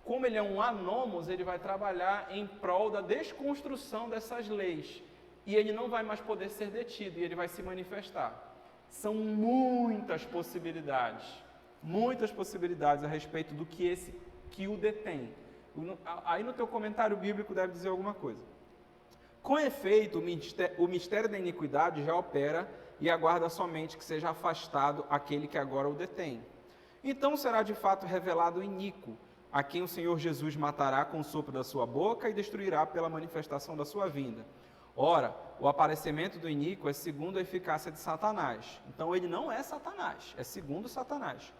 Speaker 2: Como ele é um anomos, ele vai trabalhar em prol da desconstrução dessas leis. E ele não vai mais poder ser detido, e ele vai se manifestar. São muitas possibilidades a respeito do que o detém. Aí no teu comentário bíblico deve dizer alguma coisa. Com efeito, o mistério da iniquidade já opera e aguarda somente que seja afastado aquele que agora o detém. Então será de fato revelado o iníquo, a quem o Senhor Jesus matará com o sopro da sua boca e destruirá pela manifestação da sua vinda. Ora, o aparecimento do iníquo é segundo a eficácia de Satanás. Então ele não é Satanás, é segundo Satanás.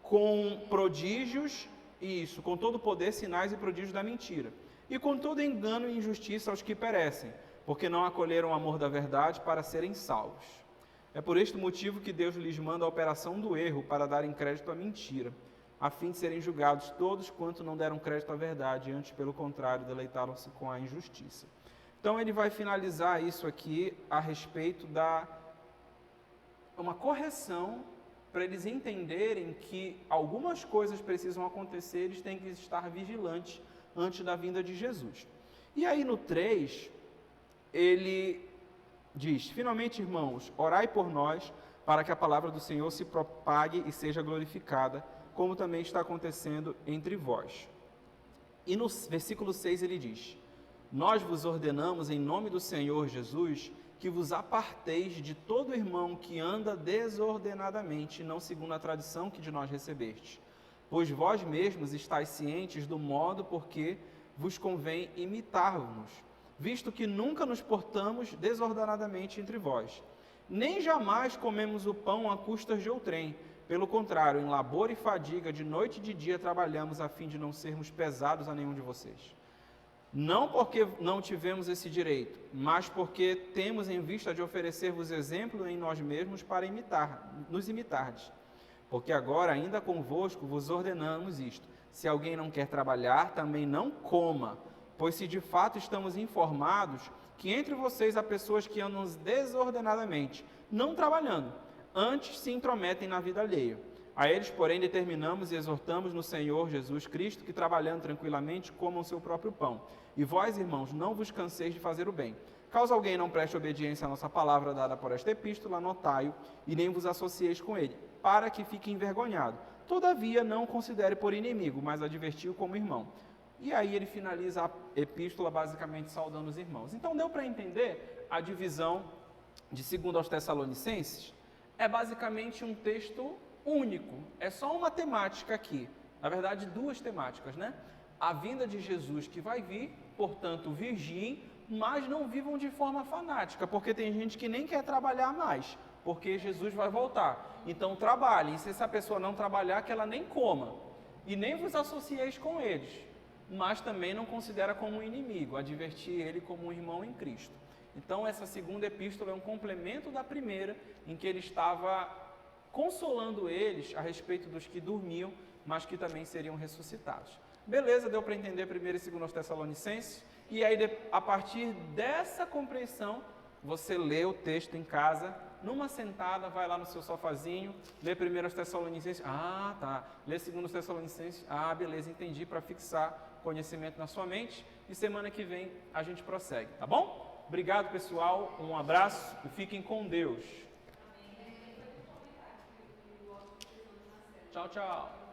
Speaker 2: Com prodígios, com todo o poder, sinais e prodígios da mentira. E com todo engano e injustiça aos que perecem, porque não acolheram o amor da verdade para serem salvos. É por este motivo que Deus lhes manda a operação do erro para darem crédito à mentira, a fim de serem julgados todos quanto não deram crédito à verdade, e antes, pelo contrário, deleitaram-se com a injustiça. Então ele vai finalizar isso aqui a respeito uma correção para eles entenderem que algumas coisas precisam acontecer, eles têm que estar vigilantes antes da vinda de Jesus. E aí no 3, ele diz, finalmente, irmãos, orai por nós para que a palavra do Senhor se propague e seja glorificada, como também está acontecendo entre vós. E no versículo 6 ele diz, nós vos ordenamos em nome do Senhor Jesus que vos aparteis de todo irmão que anda desordenadamente, não segundo a tradição que de nós recebestes. Pois vós mesmos estáis cientes do modo por que vos convém imitar-vos, visto que nunca nos portamos desordenadamente entre vós. Nem jamais comemos o pão a custas de outrem. Pelo contrário, em labor e fadiga, de noite e de dia trabalhamos a fim de não sermos pesados a nenhum de vocês. Não porque não tivemos esse direito, mas porque temos em vista de oferecer-vos exemplo em nós mesmos para nos imitardes. Porque agora, ainda convosco, vos ordenamos isto. Se alguém não quer trabalhar, também não coma, pois se de fato estamos informados que entre vocês há pessoas que andam desordenadamente, não trabalhando, antes se intrometem na vida alheia. A eles, porém, determinamos e exortamos no Senhor Jesus Cristo que, trabalhando tranquilamente, comam seu próprio pão. E vós, irmãos, não vos canseis de fazer o bem. Caso alguém não preste obediência à nossa palavra dada por esta epístola, anotai-o e nem vos associeis com ele, para que fique envergonhado. Todavia, não o considere por inimigo, mas adverti-o como irmão. E aí ele finaliza a epístola basicamente saudando os irmãos. Então deu para entender a divisão de 2 aos Tessalonicenses? É basicamente um texto único, é só uma temática aqui, na verdade 2 temáticas, né? A vinda de Jesus que vai vir, portanto vigiem, mas não vivam de forma fanática, porque tem gente que nem quer trabalhar mais, porque Jesus vai voltar. Então trabalhem, se essa pessoa não trabalhar, que ela nem coma, e nem vos associeis com eles, mas também não considera como um inimigo, advertir ele como um irmão em Cristo. Então essa segunda epístola é um complemento da primeira, em que ele estava consolando eles a respeito dos que dormiam, mas que também seriam ressuscitados. Beleza, deu para entender 1º e 2º Tessalonicenses? E aí, a partir dessa compreensão, você lê o texto em casa, numa sentada, vai lá no seu sofazinho, lê 1º Tessalonicenses, tá, lê 2º Tessalonicenses, beleza, entendi, para fixar conhecimento na sua mente, e semana que vem a gente prossegue, tá bom? Obrigado, pessoal, um abraço e fiquem com Deus. Tchau, tchau.